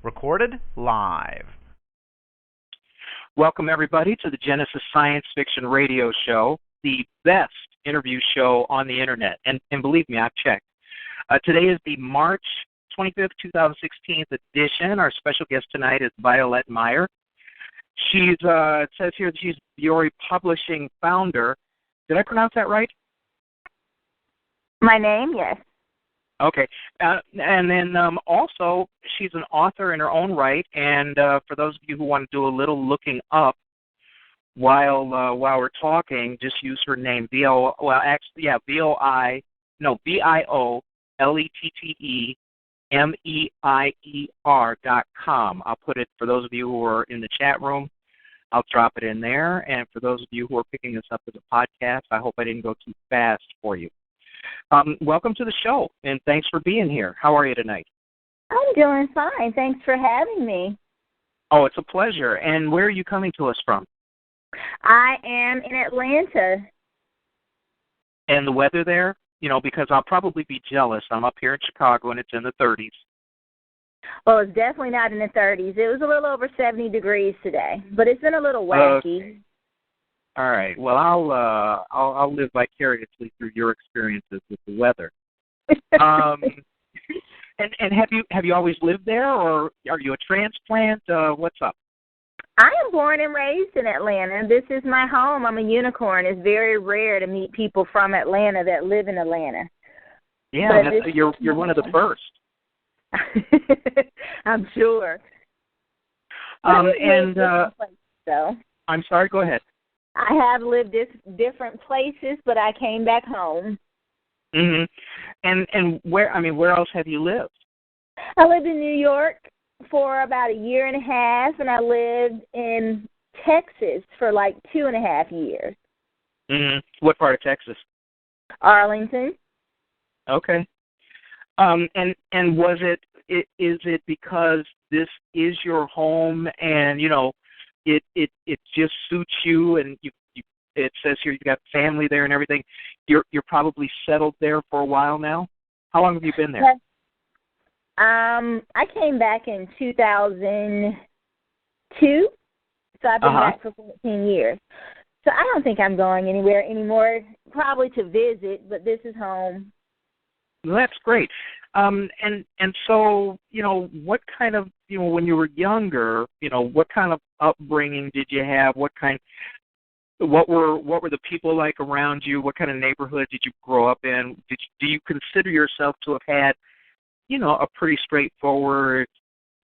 Recorded live. Welcome, everybody, to the Genesis Science Fiction Radio Show, the best interview show on the Internet. And believe me, I've checked. Today is the March 25th, 2016 edition. Our special guest tonight is Violete Meier. She's, it says here that she's Viori Publishing founder. Did I pronounce that right? My name, yes. Okay. And then also, she's an author in her own right, and for those of you who want to do a little looking up while we're talking, just use her name, VioletteMeier.com. I'll put it, for those of you who are in the chat room, I'll drop it in there, and for those of you who are picking this up as a podcast, I hope I didn't go too fast for you. Welcome to the show, and thanks for being here. How are you tonight? I'm doing fine. Thanks for having me. Oh, it's a pleasure. And where are you coming to us from? I am in Atlanta. And the weather there? You know, because I'll probably be jealous. I'm up here in Chicago, and it's in the 30s. Well, it's definitely not in the 30s. It was a little over 70 degrees today, but it's been a little wacky. All right. Well, I'll live vicariously through your experiences with the weather. And have you always lived there, or are you a transplant? What's up? I am born and raised in Atlanta. This is my home. I'm a unicorn. It's very rare to meet people from Atlanta that live in Atlanta. Yeah, you're one of the first. I'm sure. So I'm sorry. Go ahead. I have lived different places, but I came back home. Mhm. And where else have you lived? I lived in New York for about a year and a half, and I lived in Texas for like 2.5 years. Mhm. What part of Texas? Arlington. Okay. And is it because this is your home and it just suits you, and it says here you've got family there and everything. You're probably settled there for a while now. How long have you been there? Yes. I came back in 2002, so I've been back for 14 years. So I don't think I'm going anywhere anymore. Probably to visit, but this is home. Well, that's great. And so, what kind of, when you were younger, what kind of upbringing did you have? What were the people like around you? What kind of neighborhood did you grow up in? Do you consider yourself to have had, a pretty straightforward,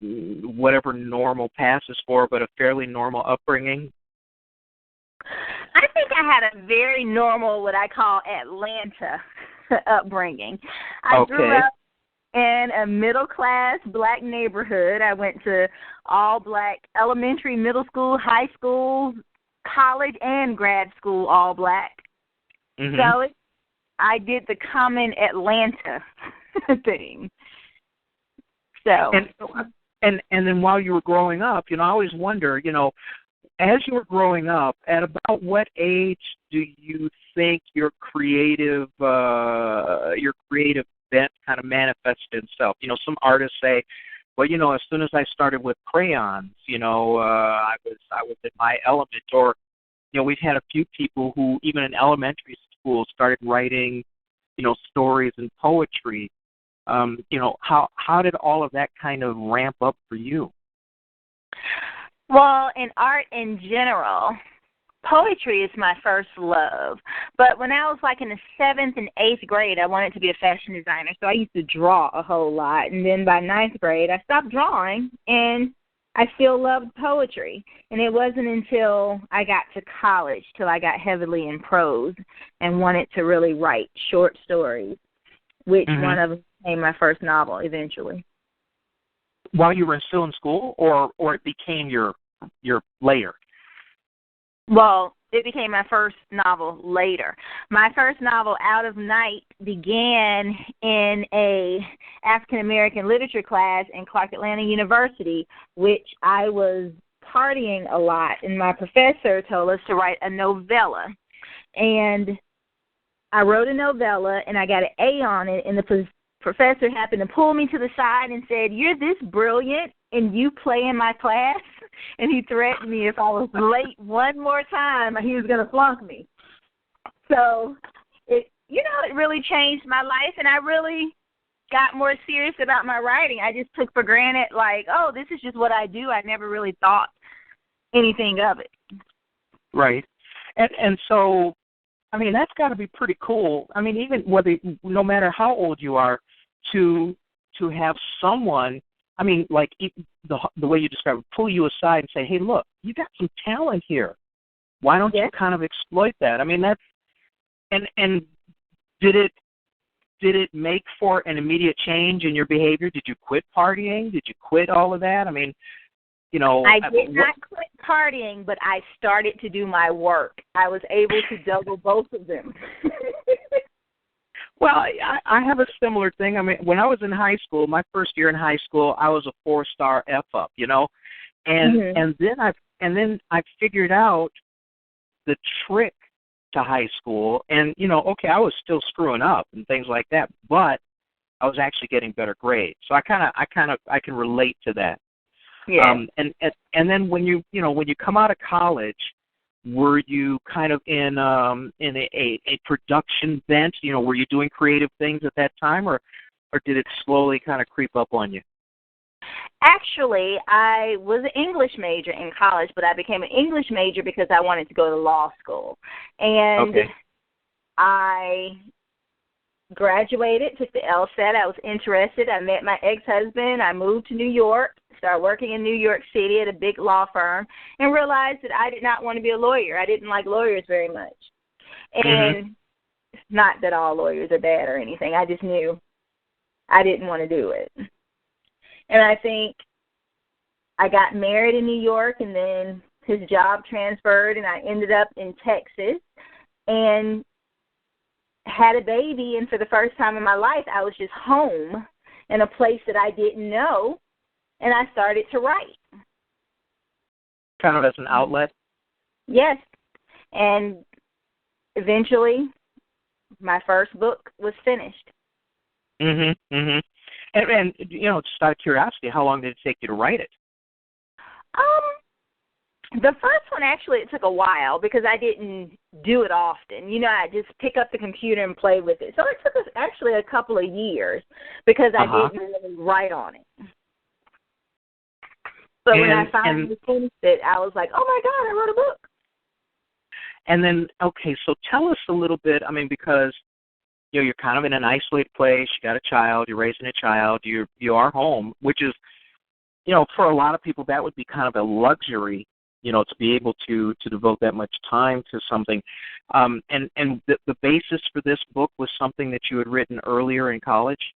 whatever normal passes for, but a fairly normal upbringing? I think I had a very normal, what I call Atlanta upbringing. I grew up in a middle-class black neighborhood. I went to all-black elementary, middle school, high school, college, and grad school, all black. Mm-hmm. So I did the common Atlanta thing. So and then while you were growing up, I always wonder, as you were growing up, at about what age do you think your creative bent kind of manifested itself? Some artists say, well, as soon as I started with crayons, I was in my element. Or, we've had a few people who, even in elementary school, started writing, stories and poetry. How did all of that kind of ramp up for you? Well, in art in general, poetry is my first love. But when I was like in the 7th and 8th grade, I wanted to be a fashion designer, so I used to draw a whole lot. And then by 9th grade, I stopped drawing, and I still loved poetry. And it wasn't until I got to college till I got heavily in prose and wanted to really write short stories, which one of them became my first novel eventually. While you were still in school, or it became your later? Well, it became my first novel later. My first novel, Out of Night, began in a African-American literature class in Clark Atlanta University, which I was partying a lot, and my professor told us to write a novella. And I wrote a novella, and I got an A on it, and the professor happened to pull me to the side and said, "You're this brilliant and you play in my class?" And he threatened me if I was late one more time, he was going to flunk me. So, it really changed my life, and I really got more serious about my writing. I just took for granted, like, oh, this is just what I do. I never really thought anything of it. Right. And so, I mean, that's got to be pretty cool. I mean, even no matter how old you are, to have someone, I mean, like the way you describe it, pull you aside and say, hey, look, you got some talent here. Why don't you kind of exploit that? I mean, that's, and did it make for an immediate change in your behavior? Did you quit partying? Did you quit all of that? I mean, I did not quit partying, but I started to do my work. I was able to juggle both of them. Well, I have a similar thing. I mean, when I was in high school, my first year in high school, I was a 4-star F-up, and then I figured out the trick to high school, and I was still screwing up and things like that, but I was actually getting better grades. So I can relate to that. Yeah. And then when you come out of college, were you kind of in a production bent? Were you doing creative things at that time, or did it slowly kind of creep up on you? Actually, I was an English major in college, but I became an English major because I wanted to go to law school. And I graduated, took the LSAT. I was interested. I met my ex-husband. I moved to New York, started working in New York City at a big law firm, and realized that I did not want to be a lawyer. I didn't like lawyers very much. And not that all lawyers are bad or anything. I just knew I didn't want to do it. And I think I got married in New York, and then his job transferred, and I ended up in Texas and had a baby. And for the first time in my life, I was just home in a place that I didn't know, and I started to write. Kind of as an outlet? Yes. And eventually, my first book was finished. And just out of curiosity, how long did it take you to write it? The first one, actually, it took a while because I didn't do it often. I just pick up the computer and play with it. So it took us actually a couple of years because I didn't really write on it. But when I finally finished it, I was like, oh, my God, I wrote a book. And then, okay, so tell us a little bit, I mean, because you're kind of in an isolated place. You got a child. You're raising a child. You are home, which is, for a lot of people, that would be kind of a luxury, to be able to devote that much time to something. And the basis for this book was something that you had written earlier in college?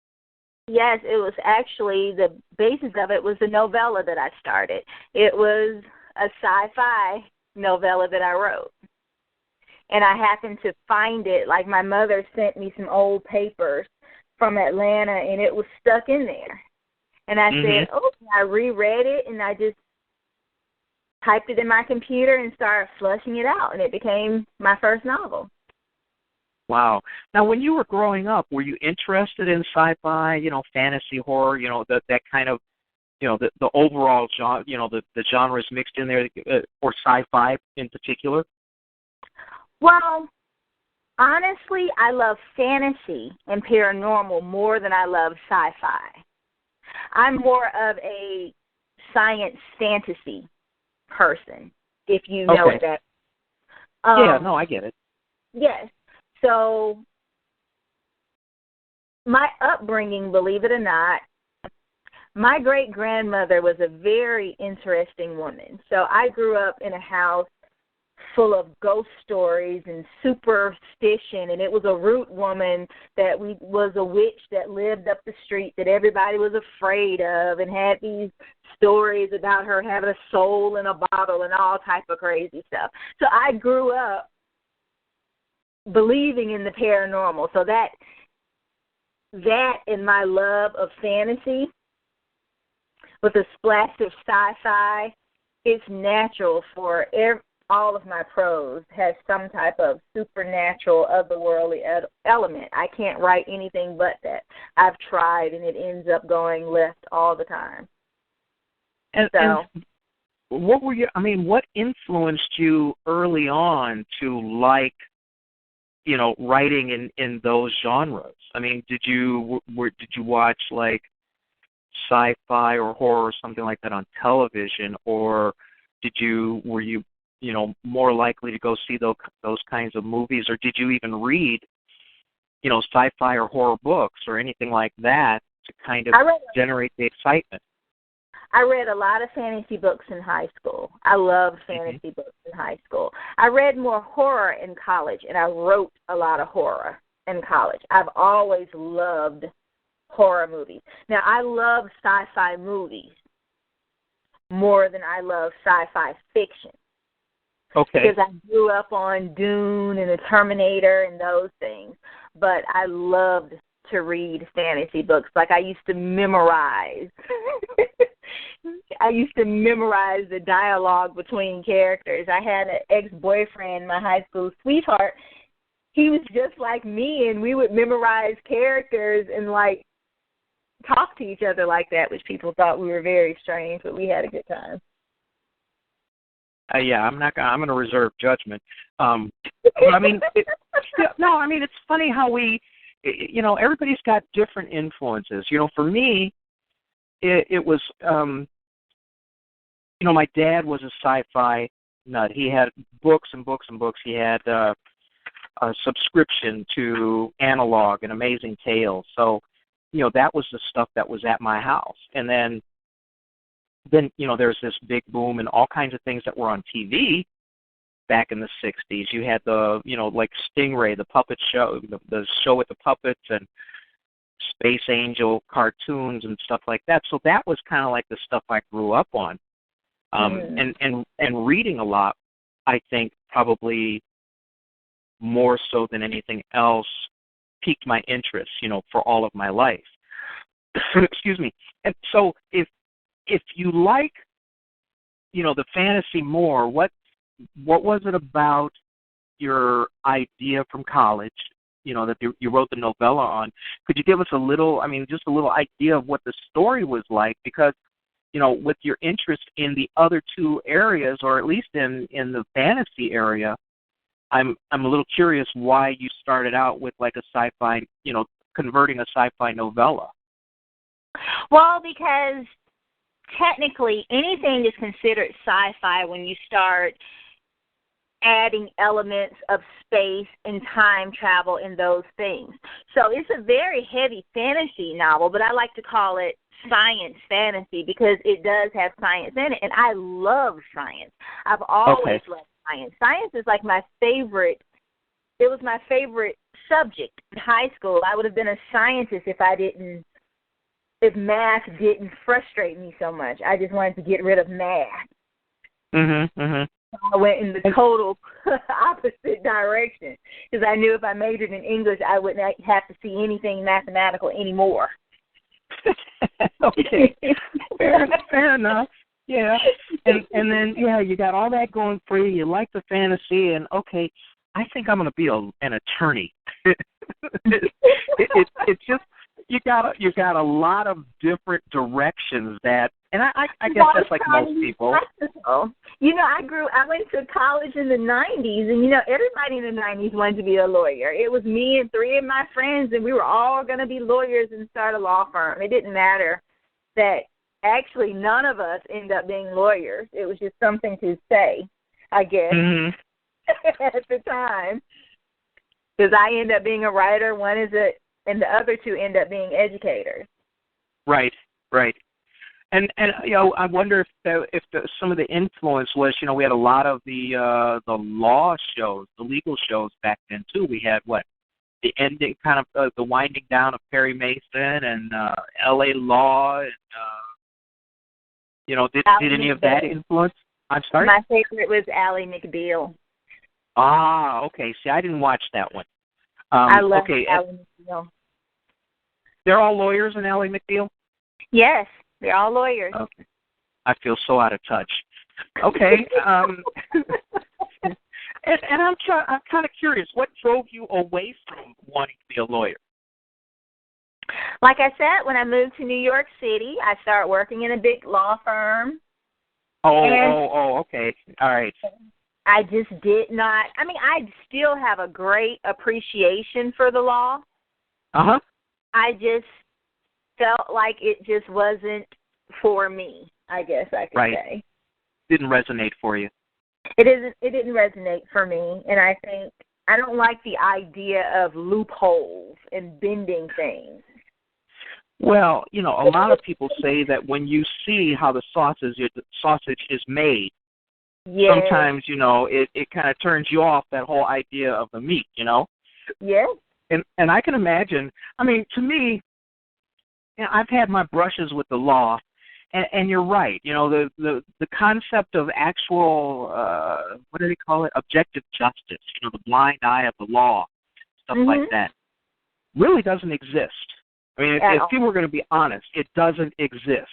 Yes, it was actually, the basis of it was the novella that I started. It was a sci-fi novella that I wrote. And I happened to find it, like my mother sent me some old papers from Atlanta, and it was stuck in there. And I said, I reread it, and I just typed it in my computer and started flushing it out, and it became my first novel. Wow. Now, when you were growing up, were you interested in sci-fi, fantasy, horror, that kind of, the overall genre, the genres mixed in there, or sci-fi in particular? Well, honestly, I love fantasy and paranormal more than I love sci-fi. I'm more of a science fantasy person, if you know that. I get it. Yes. So my upbringing, believe it or not, my great-grandmother was a very interesting woman. So I grew up in a house full of ghost stories and superstition, and it was a root woman that was a witch that lived up the street that everybody was afraid of, and had these stories about her having a soul in a bottle and all type of crazy stuff. So I grew up believing in the paranormal. So that and my love of fantasy with a splash of sci-fi, it's natural for all of my prose has some type of supernatural, otherworldly element. I can't write anything but that. I've tried, and it ends up going left all the time. And what were you? I mean, what influenced you early on to like, writing in those genres? I mean, did you watch like sci-fi or horror or something like that on television, or were you more likely to go see those kinds of movies, or did you even read sci-fi or horror books or anything like that to kind of generate the excitement? I read a lot of fantasy books in high school. I loved fantasy books in high school. I read more horror in college, and I wrote a lot of horror in college. I've always loved horror movies. Now, I love sci-fi movies more than I love sci-fi fiction. Okay. Because I grew up on Dune and The Terminator and those things. But I loved to read fantasy books. Like, I used to memorize. I used to memorize the dialogue between characters. I had an ex-boyfriend, my high school sweetheart. He was just like me, and we would memorize characters and, like, talk to each other like that, which people thought we were very strange, but we had a good time. Yeah, I'm going to reserve judgment. But I mean, it's funny how we, everybody's got different influences. For me, it was, my dad was a sci-fi nut. He had books and books and books. He had a subscription to Analog and Amazing Tales. So, that was the stuff that was at my house. And then there's this big boom and all kinds of things that were on TV back in the 60s. You had the, like Stingray, the puppet show, the show with the puppets, and Space Angel cartoons and stuff like that. So that was kind of like the stuff I grew up on. And reading a lot, I think probably more so than anything else, piqued my interest, for all of my life. Excuse me. And so if you like, the fantasy more, what was it about your idea from college, that you wrote the novella on? Could you give us just a little idea of what the story was like? Because, with your interest in the other two areas, or at least in the fantasy area, I'm a little curious why you started out with like a sci-fi, converting a sci-fi novella. Well, because technically anything is considered sci-fi when you start adding elements of space and time travel and those things. So it's a very heavy fantasy novel, but I like to call it science fantasy because it does have science in it, and I love science. I've always loved science. Science is like my favorite. It was my favorite subject in high school. I would have been a scientist if math didn't frustrate me so much. I just wanted to get rid of math. I went in the total opposite direction because I knew if I majored in English, I wouldn't have to see anything mathematical anymore. Okay, fair enough. Yeah, and then you got all that going for you. You like the fantasy, and okay, I think I'm going to be an attorney. It's just you got a lot of different directions that, and I guess that's like most people. I went to college in the 90s, and everybody in the 90s wanted to be a lawyer. It was me and three of my friends, and we were all going to be lawyers and start a law firm. It didn't matter that actually none of us ended up being lawyers. It was just something to say, I guess, at the time. Because I ended up being a writer, and the other two end up being educators. Right. And I wonder if some of the influence was, we had a lot of the law shows, the legal shows back then too. We had the ending, kind of the winding down of Perry Mason and L.A. Law, and did any of that influence? I'm sorry. My favorite was Ally McBeal. Ah, okay. See, I didn't watch that one. I love Ally McBeal. They're all lawyers in Ally McBeal? Yes, they're all lawyers. Okay. I feel so out of touch. Okay. And I'm kind of curious, what drove you away from wanting to be a lawyer? Like I said, when I moved to New York City, I started working in a big law firm. Okay. All right. I just did not. I mean, I still have a great appreciation for the law. Uh-huh. I just felt like it just wasn't for me, I guess I could say. Didn't resonate for you. It didn't resonate for me, and I think I don't like the idea of loopholes and bending things. Well, a lot of people say that when you see how the sausage is made, sometimes, it kind of turns you off that whole idea of the meat, Yes. And I can imagine, I mean, to me, I've had my brushes with the law, and you're right. The concept of actual, what do they call it, objective justice, the blind eye of the law, stuff like that, really doesn't exist. I mean, if people are going to be honest, it doesn't exist.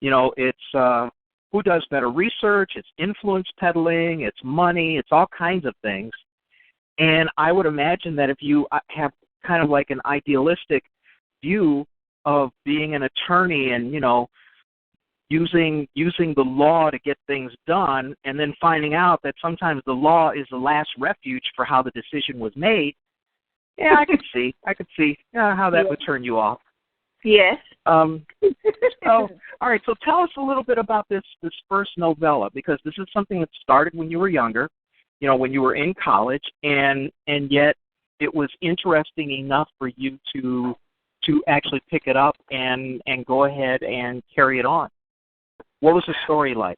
It's who does better research, it's influence peddling, it's money, it's all kinds of things. And I would imagine that if you have kind of like an idealistic view of being an attorney and, using the law to get things done, and then finding out that sometimes the law is the last refuge for how the decision was made, yeah, I could see how that would turn you off. Yes. All right. So tell us a little bit about this first novella, because this is something that started when you were younger, when you were in college, and yet it was interesting enough for you to actually pick it up and go ahead and carry it on. What was the story like?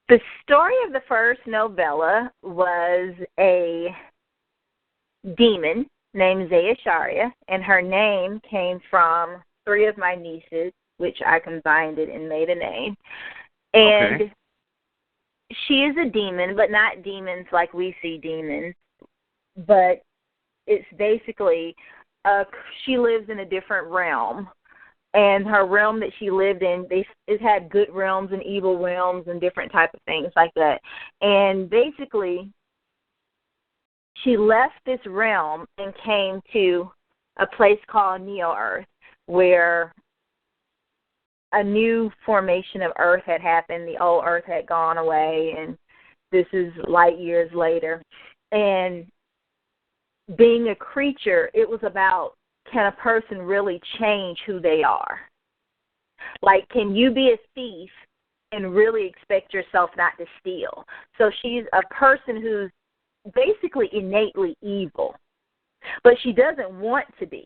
The story of the first novella was a demon named Zayasharia, and her name came from 3 of my nieces, which I combined it and made a name. And she is a demon, but not demons like we see demons. But it's basically, she lives in a different realm. And her realm that she lived in, it had good realms and evil realms and different type of things like that. And basically, she left this realm and came to a place called Neo-Earth, where a new formation of Earth had happened. The old Earth had gone away, and this is light years later. And being a creature, it was about, can a person really change who they are? Like, can you be a thief and really expect yourself not to steal? So she's a person who's basically innately evil, but she doesn't want to be.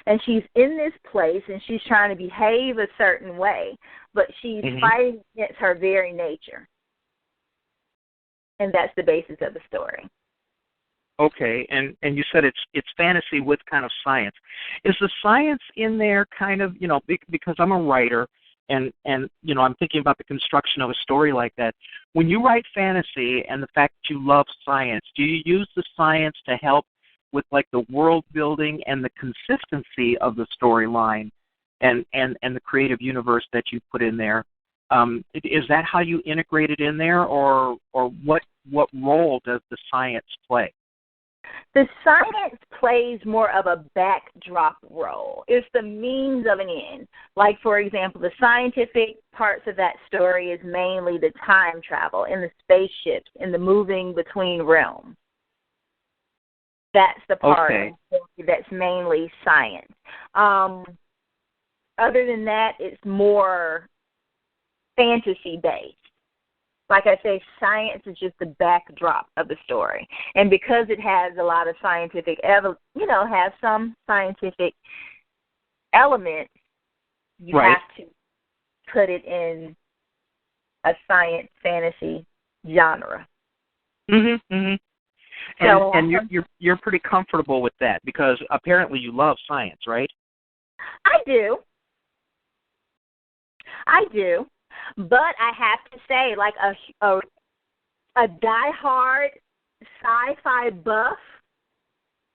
And she's in this place, and she's trying to behave a certain way, but she's fighting against her very nature. And that's the basis of the story. Okay, and you said it's fantasy with kind of science. Is the science in there kind of, because I'm a writer, and I'm thinking about the construction of a story like that. When you write fantasy and the fact that you love science, do you use the science to help with like the world building and the consistency of the storyline and the creative universe that you put in there? Is that how you integrate it in there, or what role does the science play? The science plays more of a backdrop role. It's the means of an end. Like, for example, the scientific parts of that story is mainly the time travel and the spaceships and the moving between realms. That's the part of the story that's mainly science. Other than that, it's more fantasy-based. Like I say, science is just the backdrop of the story. And because it has a lot of scientific, has some scientific elements, you have to put it in a science fantasy genre. And you're pretty comfortable with that, because apparently you love science, right? I do. But I have to say, like a diehard sci-fi buff,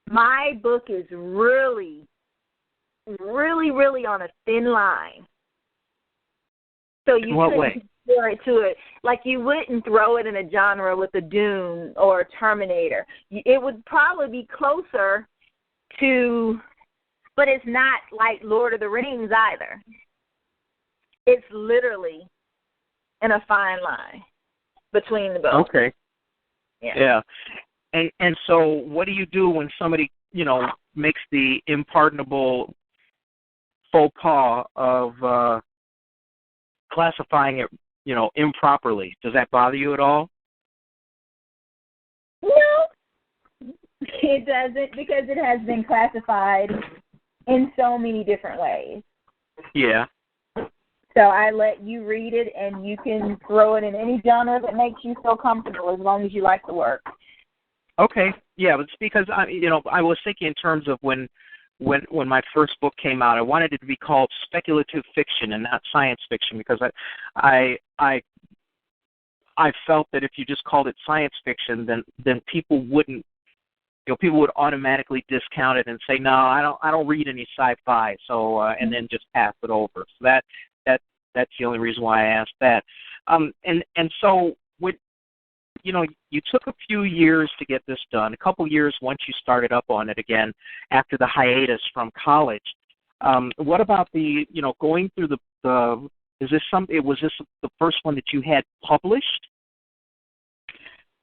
my book is really, really, really on a thin line. So you In what couldn't way? compare it to it. Like you wouldn't throw it in a genre with a Dune or a Terminator. It would probably be closer to, but it's not like Lord of the Rings either. It's literally in a fine line between the both. Okay. Yeah. And so what do you do when somebody, makes the impardonable faux pas of classifying it, improperly? Does that bother you at all? No, it doesn't, because it has been classified in so many different ways. Yeah. So I let you read it, and you can throw it in any genre that makes you feel comfortable, as long as you like the work. Okay. Yeah, but it's because I was thinking in terms of when my first book came out, I wanted it to be called speculative fiction and not science fiction, because I felt that if you just called it science fiction, then people wouldn't, people would automatically discount it and say, no, I don't read any sci-fi, so and then just pass it over. So that's the only reason why I asked that. And so you took a few years to get this done, a couple years once you started up on it again after the hiatus from college. What about the going through was this the first one that you had published?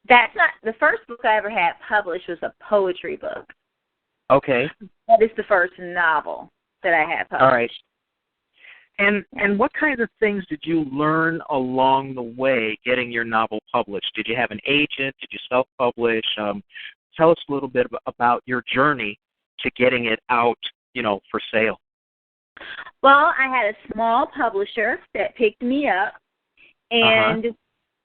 That's not the first book I ever had published. Was a poetry book. Okay. That is the first novel that I had published. All right. And what kinds of things did you learn along the way getting your novel published? Did you have an agent? Did you self-publish? Tell us a little bit about your journey to getting it out, for sale. Well, I had a small publisher that picked me up, and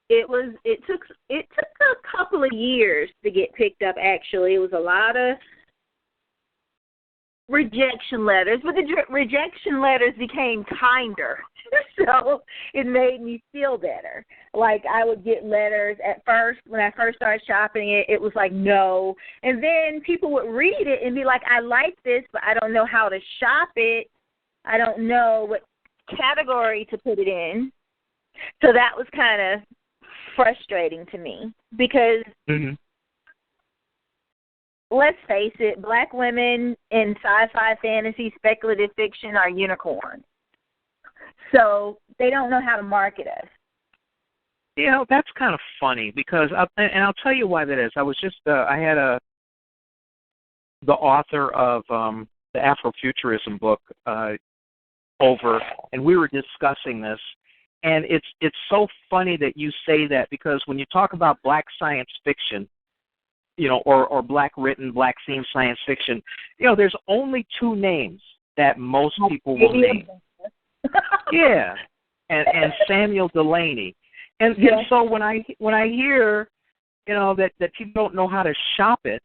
it took a couple of years to get picked up. Actually, it was a lot of rejection letters, but the rejection letters became kinder, so it made me feel better. Like, I would get letters at first, when I first started shopping it, it was like, no, and then people would read it and be like, I like this, but I don't know how to shop it. I don't know what category to put it in. So that was kind of frustrating to me, because let's face it, Black women in sci-fi, fantasy, speculative fiction are unicorns. So they don't know how to market us. That's kind of funny, because, and I'll tell you why that is. I was just, I had the author of the Afrofuturism book over, and we were discussing this. And it's so funny that you say that, because when you talk about Black science fiction, or Black written, Black themed science fiction, there's only two names that most people will name. Yeah, and Samuel Delaney, and so when I hear, that people don't know how to shop it,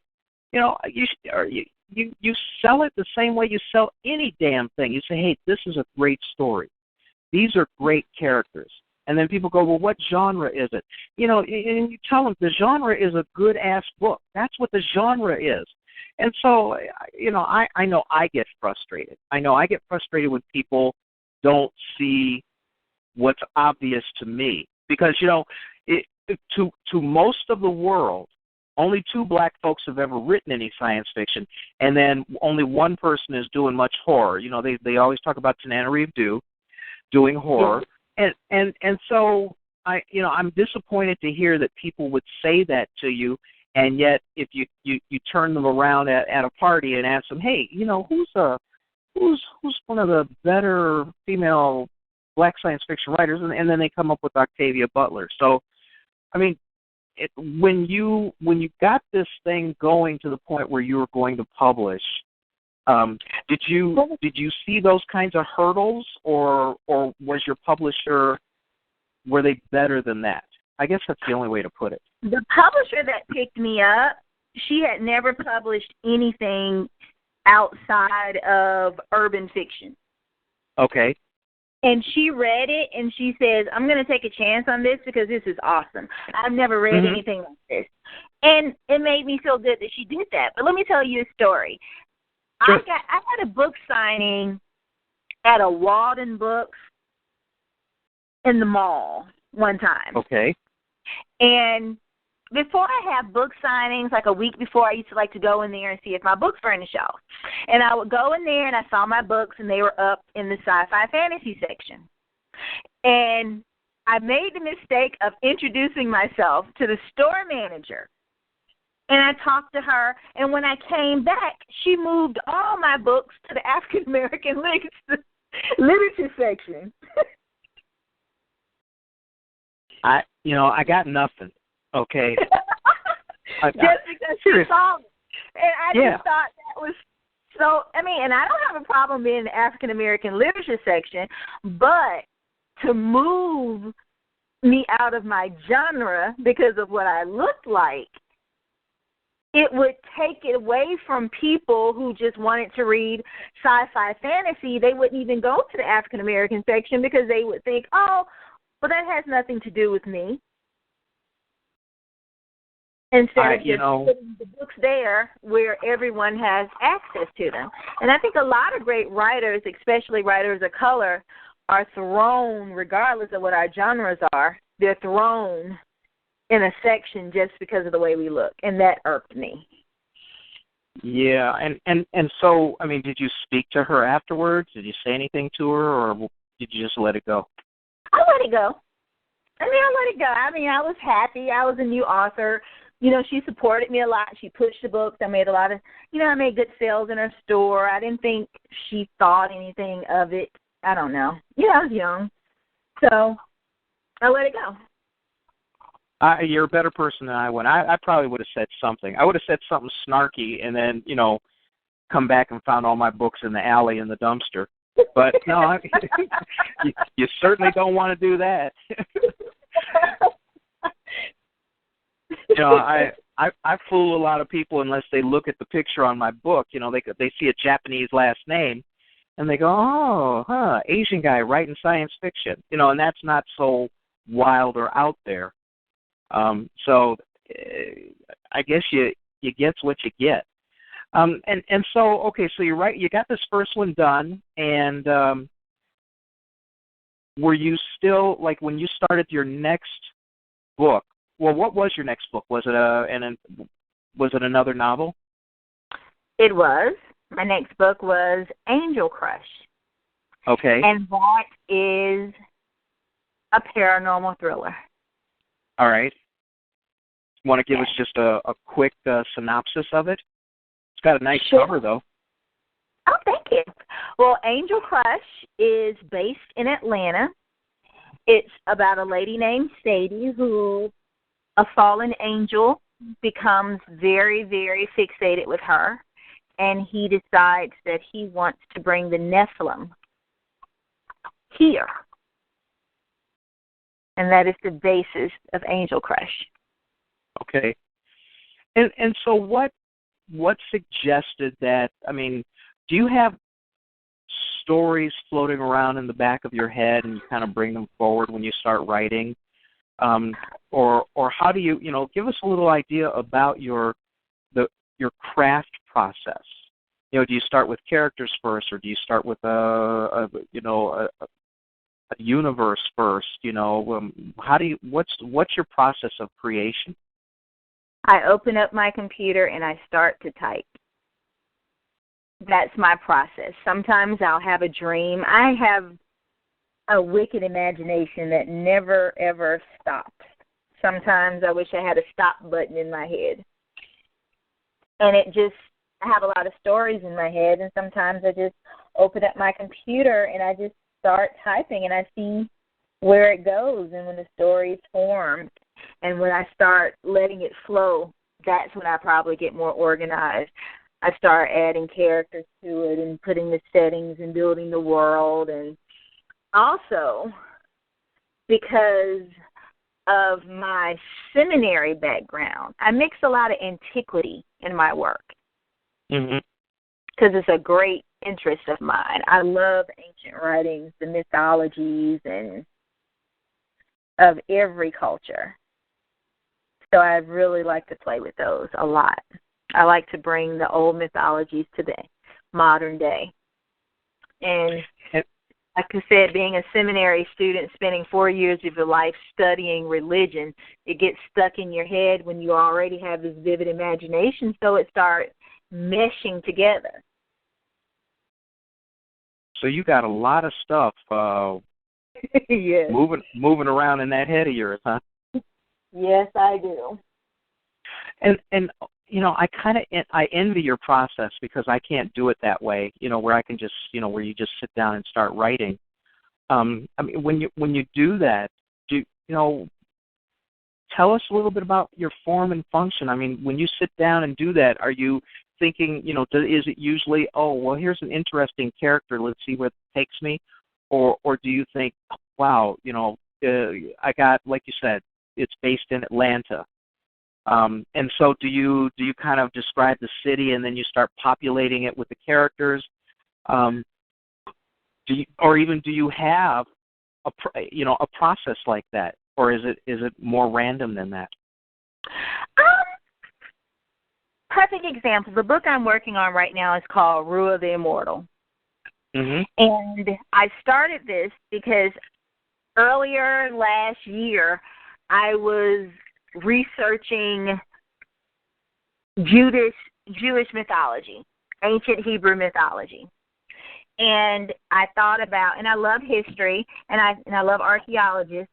you sell it the same way you sell any damn thing. You say, hey, this is a great story. These are great characters. And then people go, well, what genre is it? And you tell them the genre is a good-ass book. That's what the genre is. And so, I know I get frustrated. I know I get frustrated when people don't see what's obvious to me. Because, to most of the world, only two Black folks have ever written any science fiction, and then only one person is doing much horror. They always talk about Tananarive Due doing horror. And so I'm disappointed to hear that people would say that to you, and yet if you turn them around at a party and ask them, hey, who's one of the better female Black science fiction writers, and then they come up with Octavia Butler. So, I mean, when you got this thing going to the point where you were going to publish, did you see those kinds of hurdles, or was your publisher, were they better than that? I guess that's the only way to put it. The publisher that picked me up, she had never published anything outside of urban fiction. Okay. And she read it, and she says, I'm going to take a chance on this because this is awesome. I've never read anything like this. And it made me feel good that she did that. But let me tell you a story. Sure. I had a book signing at a Walden Books in the mall one time. Okay. And before I have book signings, like a week before, I used to like to go in there and see if my books were in the shelf. And I would go in there and I saw my books and they were up in the sci-fi fantasy section. And I made the mistake of introducing myself to the store manager. And I talked to her, and when I came back, she moved all my books to the African American literature section. I got nothing. Okay. Just because she saw me. And I just thought that was so, and I don't have a problem being in the African American literature section, but to move me out of my genre because of what I looked like, it would take it away from people who just wanted to read sci-fi fantasy. They wouldn't even go to the African American section because they would think, oh, well, that has nothing to do with me. Instead of just putting the books there where everyone has access to them. And I think a lot of great writers, especially writers of color, are thrown, regardless of what our genres are, they're thrown in a section just because of the way we look, and that irked me. Yeah, and so, did you speak to her afterwards? Did you say anything to her, or did you just let it go? I let it go. I let it go. I was happy. I was a new author. She supported me a lot. She pushed the books. I made a lot of, I made good sales in her store. I didn't think she thought anything of it. I don't know. I was young. So I let it go. You're a better person than I would. I probably would have said something. I would have said something snarky and then, come back and found all my books in the alley in the dumpster. But no, you certainly don't want to do that. I fool a lot of people unless they look at the picture on my book. They see a Japanese last name and they go, Asian guy writing science fiction. And that's not so wild or out there. So I guess you get what you get. And so, okay, so you're right. You got this first one done, and were you still, like, when you started your next book? Well, what was your next book? Was it another novel? It was. My next book was Angel Crush. Okay. And that is a paranormal thriller. All right. Want to give us just a quick synopsis of it? It's got a nice cover, though. Oh, thank you. Well, Angel Crush is based in Atlanta. It's about a lady named Sadie who a fallen angel becomes very, very fixated with her, and he decides that he wants to bring the Nephilim here. And that is the basis of Angel Crush. Okay. And so what suggested that, do you have stories floating around in the back of your head and you kind of bring them forward when you start writing? Or how do you, give us a little idea about your craft process? Do you start with characters first, or do you start with a universe first? What's your process of creation? I open up my computer and I start to type. That's my process. Sometimes I'll have a dream. I have a wicked imagination that never, ever stops. Sometimes I wish I had a stop button in my head. And I have a lot of stories in my head, and sometimes I just open up my computer and I just start typing and I see where it goes and when the stories form. And when I start letting it flow, that's when I probably get more organized. I start adding characters to it and putting the settings and building the world. And also, because of my seminary background, I mix a lot of antiquity in my work. Mm-hmm. Because it's a great interest of mine. I love ancient writings, the mythologies, and of every culture. So I really like to play with those a lot. I like to bring the old mythologies to the modern day. And Like I said, being a seminary student, spending 4 years of your life studying religion, it gets stuck in your head when you already have this vivid imagination, so it starts meshing together. So you got a lot of stuff Yes. moving around in that head of yours, huh? Yes, I do. And you know, I envy your process because I can't do it that way. You know, where I can just, you know, where you just sit down and start writing. I mean, when you do that, you know, tell us a little bit about your form and function. I mean, when you sit down and do that, are you thinking, you know, is it usually, oh, well, here's an interesting character, let's see where it takes me, or do you think, wow, you know, I got, like you said, it's based in Atlanta. And so do you kind of describe the city and then you start populating it with the characters? Do you have a process like that, or is it more random than that? Perfect example. The book I'm working on right now is called Rua the Immortal. Mm-hmm. And I started this because earlier last year I was researching Jewish mythology, ancient Hebrew mythology. And I thought about, and I love history, and I love archaeology,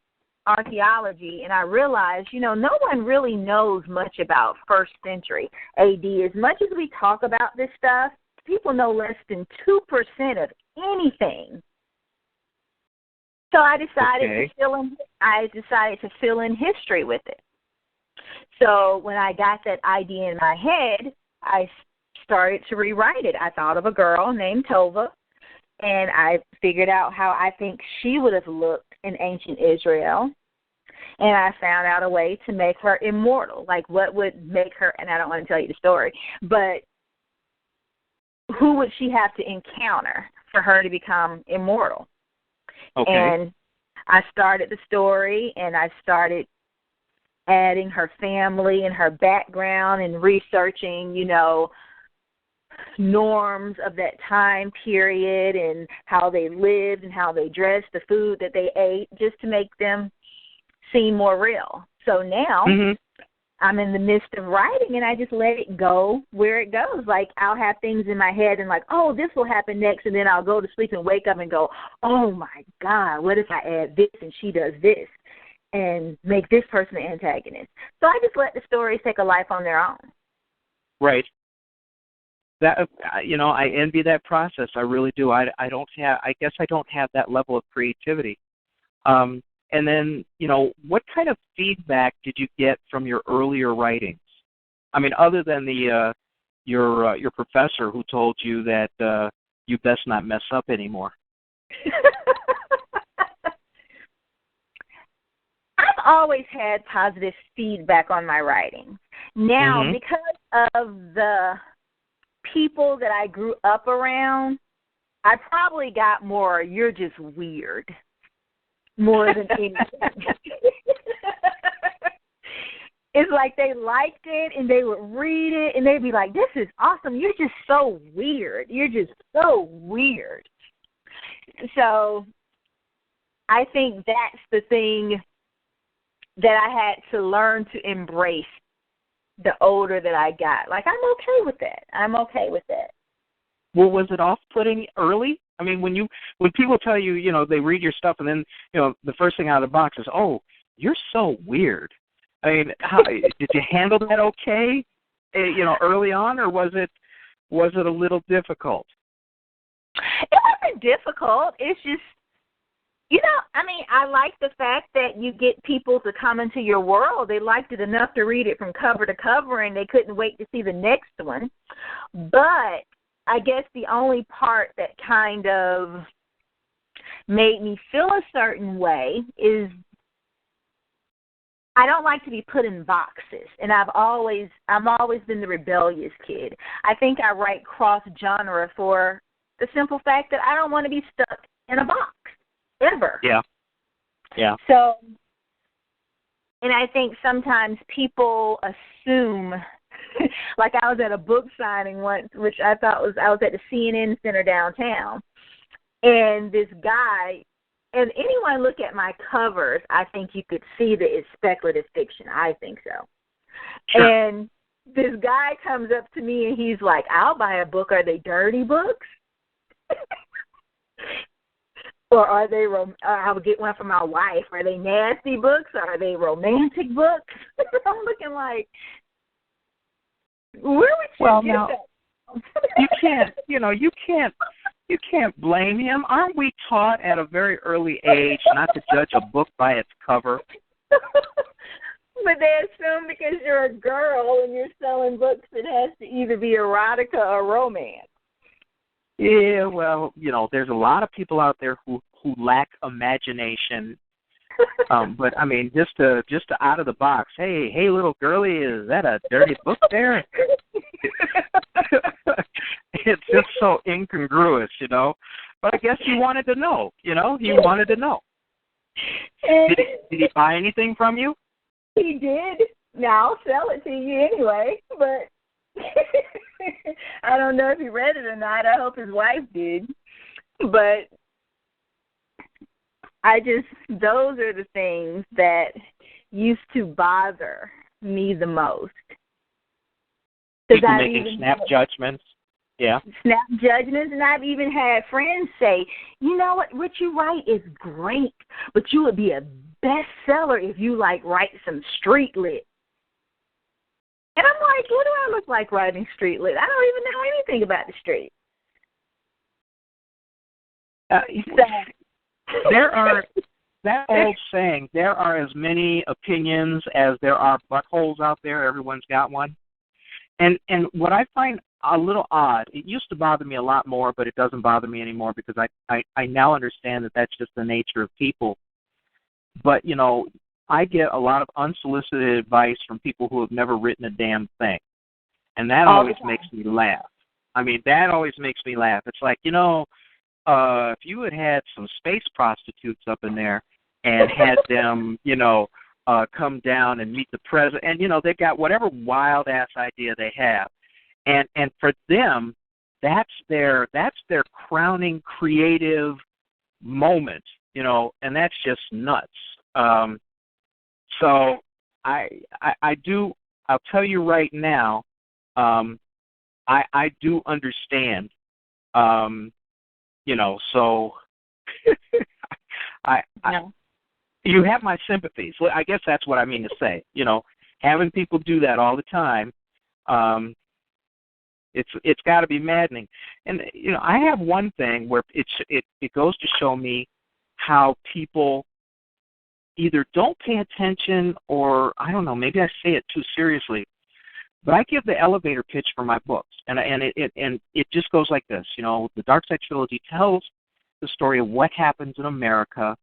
and I realized, you know, no one really knows much about first century AD. As much as we talk about this stuff, people know less than 2% of anything. So I decided to fill in history with it. So when I got that idea in my head, I started to rewrite it. I thought of a girl named Tova, and I figured out how I think she would have looked in ancient Israel. And I found out a way to make her immortal, like what would make her, and I don't want to tell you the story, but who would she have to encounter for her to become immortal? Okay. And I started the story, and I started adding her family and her background and researching, you know, norms of that time period and how they lived and how they dressed, the food that they ate, just to make them seem more real. So now I'm in the midst of writing, and I just let it go where it goes. Like, I'll have things in my head and like, oh, this will happen next, and then I'll go to sleep and wake up and go, oh, my God, what if I add this and she does this and make this person the antagonist? So I just let the stories take a life on their own. Right. That, you know, I envy that process. I really do. I guess I don't have that level of creativity. And then, you know, what kind of feedback did you get from your earlier writings? I mean, other than your professor who told you that you best not mess up anymore. I've always had positive feedback on my writing. Now, because of the people that I grew up around, I probably got more, you're just weird, more than anything. It's like they liked it, and they would read it, and they'd be like, this is awesome. You're just so weird. You're just so weird. So I think that's the thing that I had to learn to embrace the older that I got. Like, I'm okay with that. I'm okay with that. Well, was it off-putting early? I mean, when people tell you, you know, they read your stuff and then, you know, the first thing out of the box is, oh, you're so weird. I mean, did you handle that okay, you know, early on, or was it a little difficult? It wasn't difficult. It's just, you know, I mean, I like the fact that you get people to come into your world. They liked it enough to read it from cover to cover, and they couldn't wait to see the next one. But I guess the only part that kind of made me feel a certain way is I don't like to be put in boxes, and I've always been the rebellious kid. I think I write cross-genre for the simple fact that I don't want to be stuck in a box, ever. Yeah. Yeah. So, and I think sometimes people assume, like I was at a book signing once, which I was at the CNN Center downtown, And this guy, and anyone look at my covers, I think you could see that it's speculative fiction. I think so. Sure. And this guy comes up to me and he's like, I'll buy a book. Are they dirty books? Or are they, I would get one for my wife. Are they nasty books? Or are they romantic books? I'm looking like, where would you get that? You can't blame him. Aren't we taught at a very early age not to judge a book by its cover? But they assume because you're a girl and you're selling books, it has to either be erotica or romance. Yeah, well, there's a lot of people out there who lack imagination. But I mean, just out of the box. Hey, little girlie, is that a dirty book there? It's just so incongruous, But I guess he wanted to know, He wanted to know. Did he buy anything from you? He did. Now I'll sell it to you anyway, but I don't know if he read it or not. I hope his wife did. But those are the things that used to bother me the most. People making snap judgments. Yeah. Snap judgments, and I've even had friends say, you know what you write is great, but you would be a bestseller if you write some street lit. And I'm like, what do I look like writing street lit? I don't even know anything about the street. There are that old saying, there are as many opinions as there are buttholes out there. Everyone's got one. And what I find a little odd, it used to bother me a lot more, but it doesn't bother me anymore because I now understand that that's just the nature of people. But, I get a lot of unsolicited advice from people who have never written a damn thing. And that always makes me laugh. I mean, that always makes me laugh. It's like, if you had some space prostitutes up in there and had them, come down and meet the president, and, they got whatever wild-ass idea they have. And for them, that's their crowning creative moment, and that's just nuts. So I'll tell you right now, I do understand, so you have my sympathies. I guess that's what I mean to say, having people do that all the time, it's got to be maddening. And, I have one thing where it goes to show me how people either don't pay attention or, I don't know, maybe I say it too seriously, but I give the elevator pitch for my books, and it just goes like this. The Dark Side Trilogy tells the story of what happens in America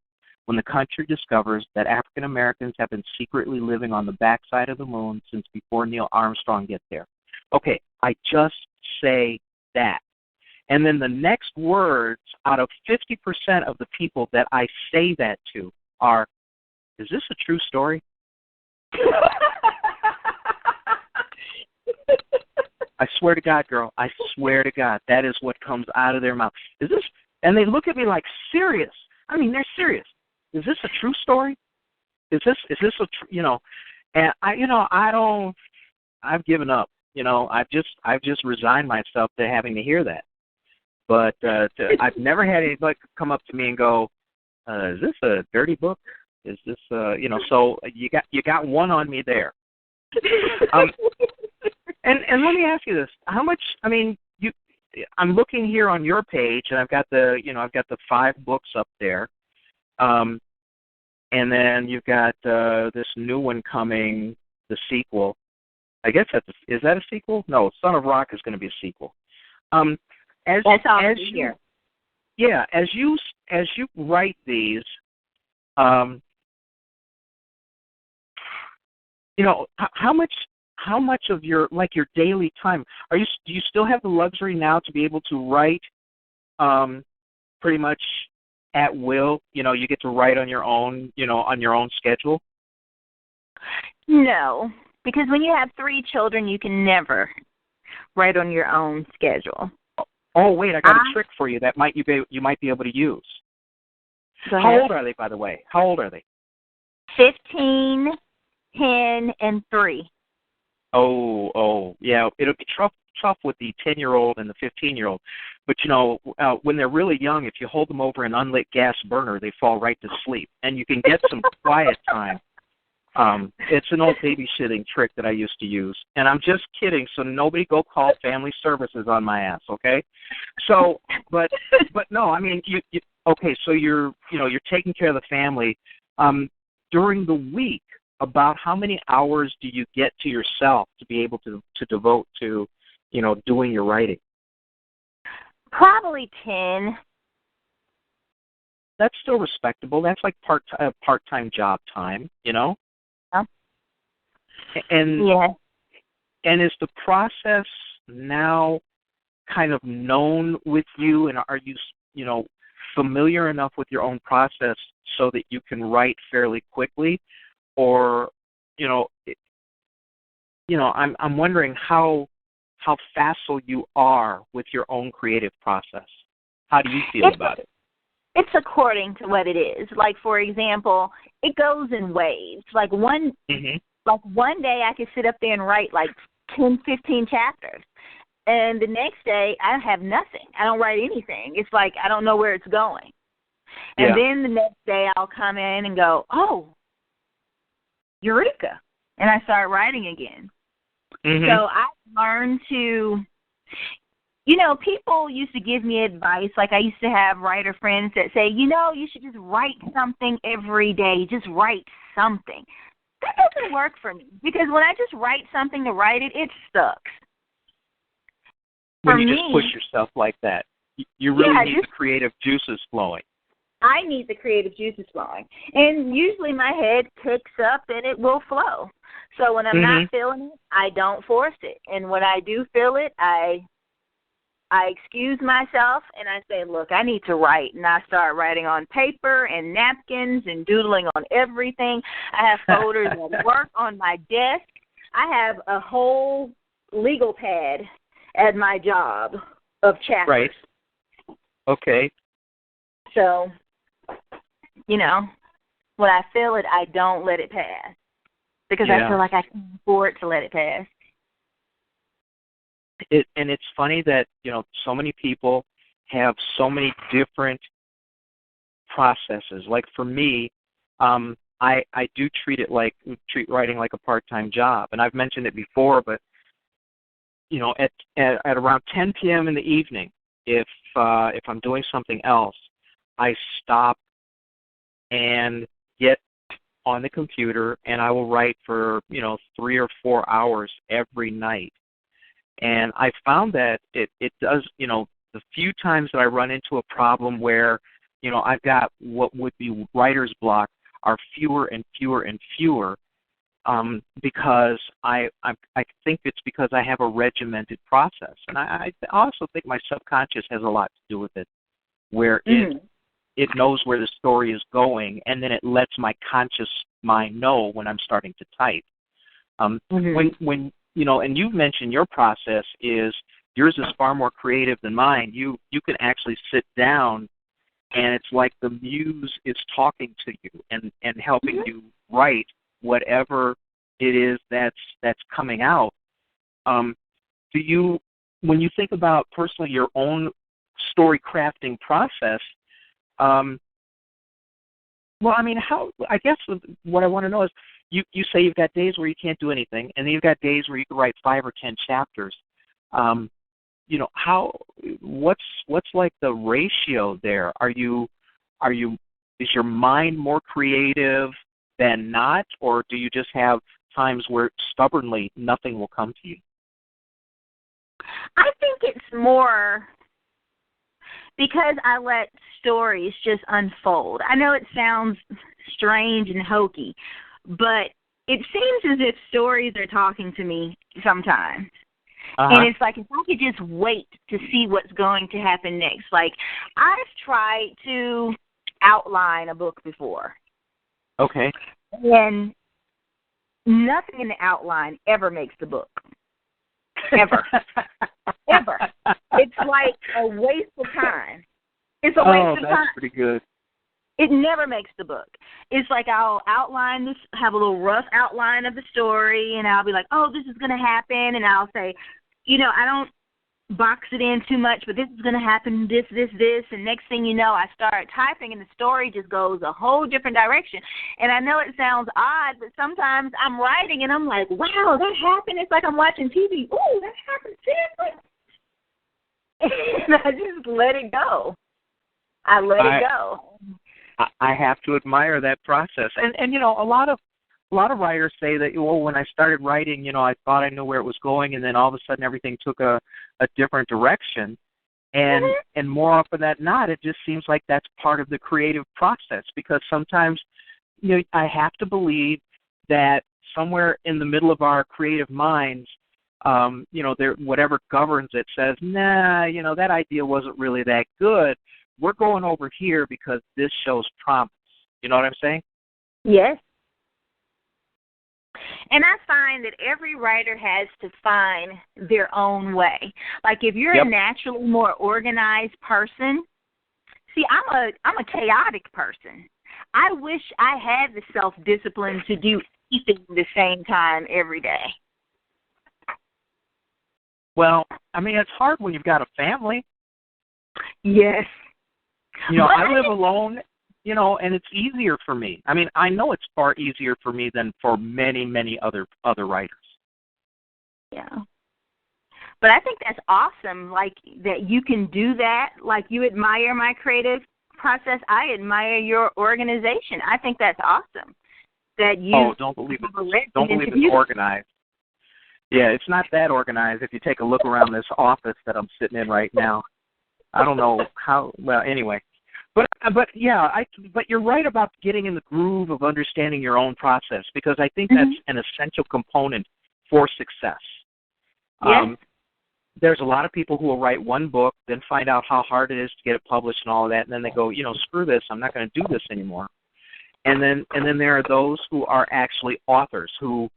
when the country discovers that African Americans have been secretly living on the backside of the moon since before Neil Armstrong gets there. Okay, I just say that. And then the next words out of 50% of the people that I say that to are, is this a true story? I swear to God, girl, I swear to God, that is what comes out of their mouth. Is this? And they look at me like, serious. I mean, they're serious. Is this a true story? Is this a and I've given up. I've just resigned myself to having to hear that. But I've never had anybody come up to me and go, is this a dirty book? Is this so you got one on me there. And let me ask you this: how much? I mean, I'm looking here on your page, and I've got the 5 books up there, and then you've got this new one coming, the sequel. I guess is that a sequel? No, Son of Rock is going to be a sequel. As you write these, how much of your daily time do you still have the luxury now to be able to write pretty much at will? You get to write on your own, on your own schedule? No, because when you have 3 children, you can never write on your own schedule. Oh, wait, I got a trick for you that you might be able to use. How old are they, by the way? How old are they? 15, 10, and 3. Oh, yeah. It'll be tough with the 10-year-old and the 15-year-old. But, when they're really young, if you hold them over an unlit gas burner, they fall right to sleep. And you can get some quiet time. It's an old babysitting trick that I used to use. And I'm just kidding, so nobody go call family services on my ass, okay? So, but no, I mean, okay, so you're taking care of the family. During the week, about how many hours do you get to yourself to be able to devote to, doing your writing? Probably 10. That's still respectable. That's like part-time job time, Yeah. And yeah. And is the process now kind of known with you, and are you, familiar enough with your own process so that you can write fairly quickly, or, I'm wondering how facile you are with your own creative process. How do you feel about it? It's according to what it is. Like, for example, it goes in waves. Like one day I could sit up there and write like 10, 15 chapters. And the next day I have nothing. I don't write anything. It's like I don't know where it's going. And then the next day I'll come in and go, oh, eureka. And I start writing again. So I learned to, people used to give me advice. Like I used to have writer friends that say, you should just write something every day. Just write something. That doesn't work for me because when I just write something to write it, it sucks. When you just push yourself like that, you really need the creative juices flowing. I need the creative juices flowing. And usually my head kicks up and it will flow. So when I'm not feeling it, I don't force it. And when I do feel it, I excuse myself and I say, look, I need to write. And I start writing on paper and napkins and doodling on everything. I have folders at work on my desk. I have a whole legal pad at my job of chapters. Right. Okay. So, when I feel it, I don't let it pass because I feel like I can't afford to let it pass. And it's funny that, so many people have so many different processes. Like for me, I do treat writing like a part-time job. And I've mentioned it before, but, at around 10 p.m. in the evening, if I'm doing something else, I stop and get on the computer and I will write for, 3 or 4 hours every night. And I found that it does, the few times that I run into a problem where, I've got what would be writer's block are fewer and fewer and fewer, because I think it's because I have a regimented process. And I also think my subconscious has a lot to do with it, where it knows where the story is going, and then it lets my conscious mind know when I'm starting to type. When and you've mentioned your process is yours is far more creative than mine. You can actually sit down, and it's like the muse is talking to you and helping you write whatever it is that's coming out. Do you, when you think about personally your own story crafting process, well, I mean, I guess what I want to know is, you say you've got days where you can't do anything, and then you've got days where you can write 5 or 10 chapters. What's like the ratio there? Is your mind more creative than not, or do you just have times where stubbornly nothing will come to you? I think it's more because I let stories just unfold. I know it sounds strange and hokey, but it seems as if stories are talking to me sometimes. And it's like if I could just wait to see what's going to happen next. Like, I've tried to outline a book before. Okay. And nothing in the outline ever makes the book. Ever. Ever. It's like a waste of time. It's a waste of time. Oh, that's pretty good. It never makes the book. It's like I'll outline this, have a little rough outline of the story, and I'll be like, oh, this is going to happen, and I'll say, I don't box it in too much, but this is going to happen, this, and next thing you know, I start typing, and the story just goes a whole different direction. And I know it sounds odd, but sometimes I'm writing, and I'm like, wow, that happened. It's like I'm watching TV. Ooh, that happened, seriously? And I just let it go. I let it go. I have to admire that process. And a lot of writers say that, well, when I started writing, I thought I knew where it was going, and then all of a sudden everything took a different direction. And and more often than not, it just seems like that's part of the creative process, because sometimes I have to believe that somewhere in the middle of our creative minds, there, whatever governs it says, nah, that idea wasn't really that good. We're going over here because this shows promise. You know what I'm saying? Yes. And I find that every writer has to find their own way. Like if you're a naturally more organized person, see, I'm a chaotic person. I wish I had the self-discipline to do everything at the same time every day. Well, I mean, it's hard when you've got a family. Yes. I live alone, and it's easier for me. I mean, I know it's far easier for me than for many, many other writers. Yeah. But I think that's awesome, like, that you can do that. Like, you admire my creative process. I admire your organization. I think that's awesome. That you don't believe it's organized. Yeah, it's not that organized if you take a look around this office that I'm sitting in right now. I don't know how, well, anyway. But you're right about getting in the groove of understanding your own process, because I think that's an essential component for success. Yes. There's a lot of people who will write one book, then find out how hard it is to get it published and all of that, and then they go, screw this, I'm not going to do this anymore. And then there are those who are actually authors who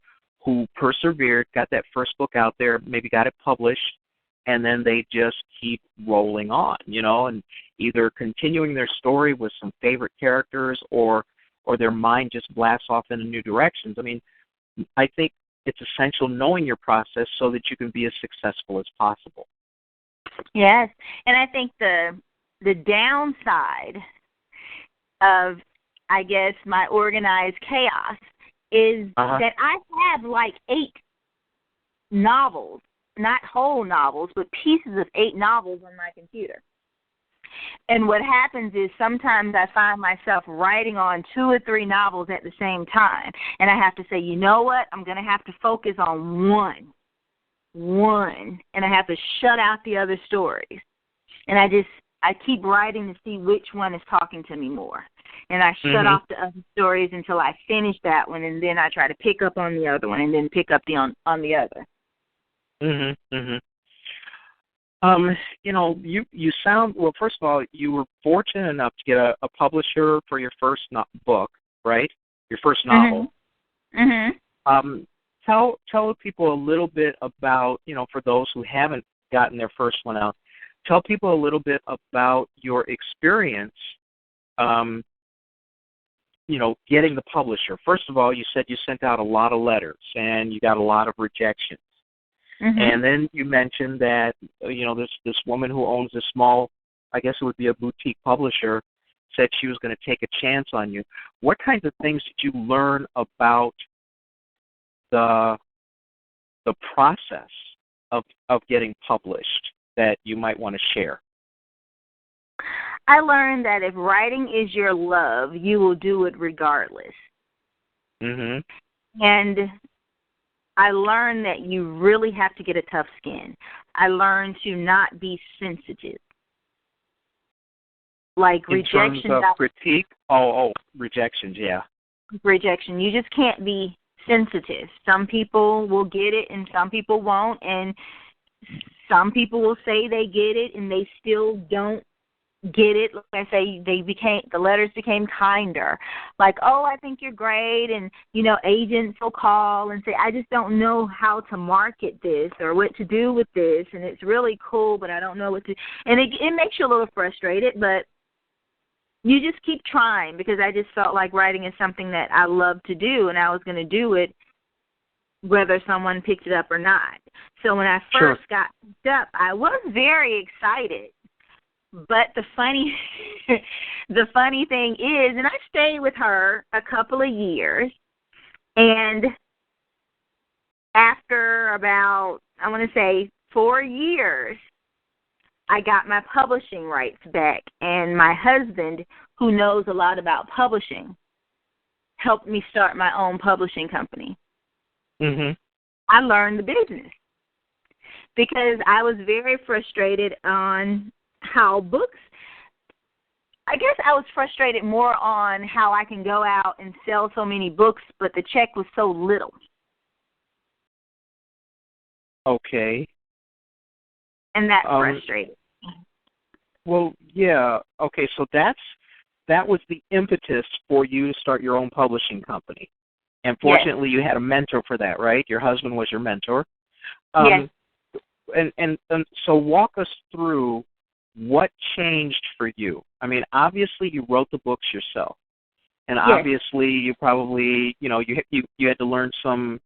persevered, got that first book out there, maybe got it published, and then they just keep rolling on, and either continuing their story with some favorite characters or their mind just blasts off into new directions. I mean, I think it's essential knowing your process so that you can be as successful as possible. Yes, and I think the downside of, I guess, my organized chaos is that I have like 8 novels. Not whole novels, but pieces of 8 novels on my computer. And what happens is sometimes I find myself writing on 2 or 3 novels at the same time. And I have to say, you know what? I'm going to have to focus on one. And I have to shut out the other stories. And I keep writing to see which one is talking to me more. And I shut off the other stories until I finish that one, and then I try to pick up on the other one, and then pick up on the other. You sound, well, first of all, you were fortunate enough to get a publisher for your first book, right? Your first novel. Tell people a little bit about, for those who haven't gotten their first one out, tell people a little bit about your experience, getting the publisher. First of all, you said you sent out a lot of letters and you got a lot of rejections. And then you mentioned that, this woman who owns a small, I guess it would be a boutique publisher, said she was going to take a chance on you. What kinds of things did you learn about the process of getting published that you might want to share? I learned that if writing is your love, you will do it regardless. And I learned that you really have to get a tough skin. I learned to not be sensitive. Like rejection. In terms of critique? Rejections, yeah. Rejection. You just can't be sensitive. Some people will get it and some people won't. And some people will say they get it and they still don't get it. Like I say, the letters became kinder. Like, oh, I think you're great, and agents will call and say, I just don't know how to market this or what to do with this, and it's really cool, but I don't know what to. And it makes you a little frustrated, but you just keep trying, because I just felt like writing is something that I love to do, and I was going to do it whether someone picked it up or not. So when I first got picked up, I was very excited. But the funny thing is, and I stayed with her a couple of years, and after about, I want to say, 4 years, I got my publishing rights back, and my husband, who knows a lot about publishing, helped me start my own publishing company. Mhm. I learned the business because I was very frustrated on how books, I guess I was frustrated more on how I can go out and sell so many books, but the check was so little. Okay. And that frustrated me. Well, yeah. Okay, so that was the impetus for you to start your own publishing company. And fortunately, you had a mentor for that, right? Your husband was your mentor. Yes. And so walk us through what changed for you. I mean, obviously you wrote the books yourself, and obviously you probably, you had to learn some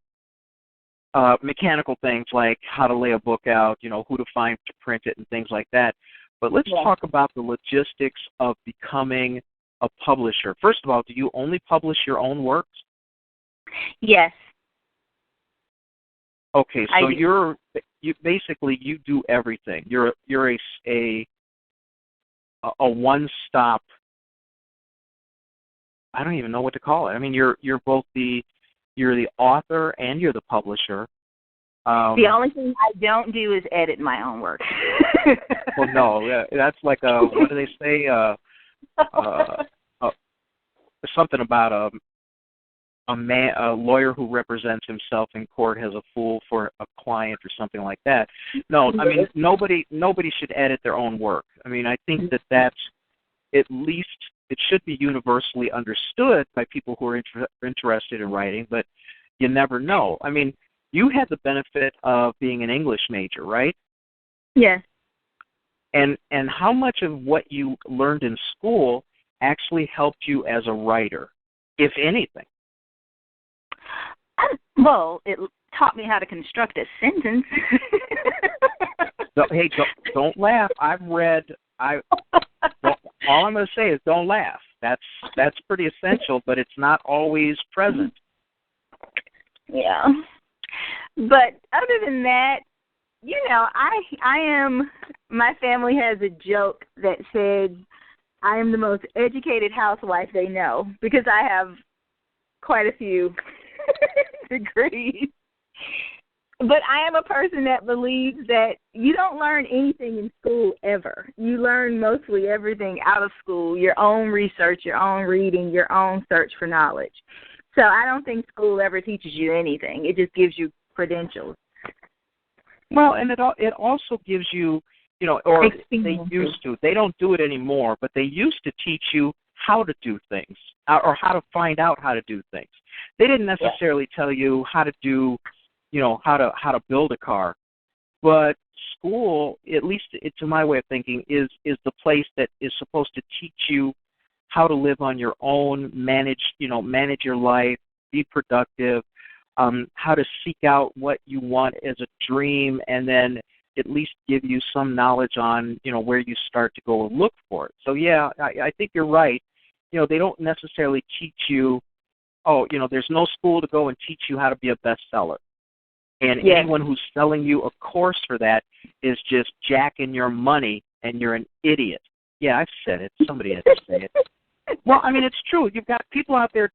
mechanical things like how to lay a book out, who to find to print it and things like that. But let's talk about the logistics of becoming a publisher. First of all, do you only publish your own works? Yes. Okay, so you basically you do everything. You're a one-stop. I don't even know what to call it. I mean, you're both the author and you're the publisher. The only thing I don't do is edit my own work. Well, no, that's like what do they say? Something about a lawyer who represents himself in court has a fool for a client or something like that. No, I mean nobody should edit their own work. I mean, I think that's at least it should be universally understood by people who are interested in writing, but you never know. I mean, you had the benefit of being an English major, right? Yes. And how much of what you learned in school actually helped you as a writer, if anything? Well, it taught me how to construct a sentence. Hey, don't laugh. All I'm going to say is don't laugh. That's pretty essential, but it's not always present. Yeah. But other than that, my family has a joke that said I am the most educated housewife they know because I have quite a few degrees. But I am a person that believes that you don't learn anything in school ever. You learn mostly everything out of school, your own research, your own reading, your own search for knowledge. So I don't think school ever teaches you anything. It just gives you credentials. Well, and it also gives you, or they used to. They don't do it anymore, but they used to teach you how to do things or how to find out how to do things. They didn't necessarily tell you how to do, how to build a car. But school, at least to my way of thinking, is the place that is supposed to teach you how to live on your own, manage your life, be productive, how to seek out what you want as a dream, and then at least give you some knowledge on, where you start to go and look for it. So, yeah, I think you're right. They don't necessarily teach you, there's no school to go and teach you how to be a bestseller. And anyone who's selling you a course for that is just jacking your money, and you're an idiot. Yeah, I've said it. Somebody had to say it. Well, I mean, it's true. You've got people out there,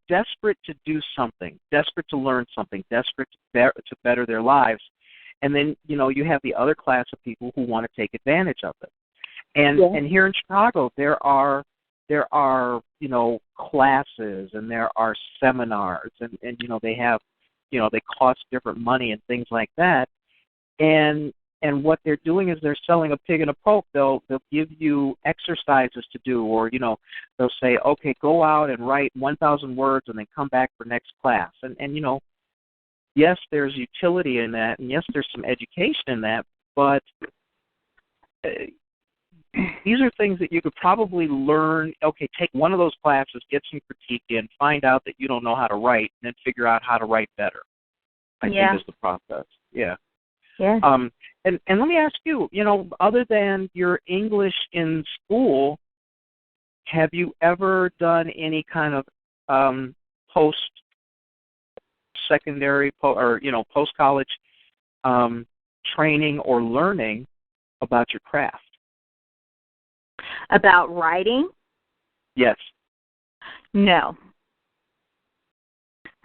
desperate to do something, desperate to learn something, desperate to better their lives. And then, you have the other class of people who want to take advantage of it. And here in Chicago, there are classes and there are seminars and they have, they cost different money and things like that. And and what they're doing is they're selling a pig in a poke. They'll give you exercises to do, or they'll say, okay, go out and write 1,000 words and then come back for next class. And yes, there's utility in that, and yes, there's some education in that, but these are things that you could probably learn. Okay, take one of those classes, get some critique in, find out that you don't know how to write, and then figure out how to write better. I think is the process. Yeah. Yeah. And let me ask you, other than your English in school, have you ever done any kind of post-secondary or post-college training or learning about your craft? About writing? Yes. No.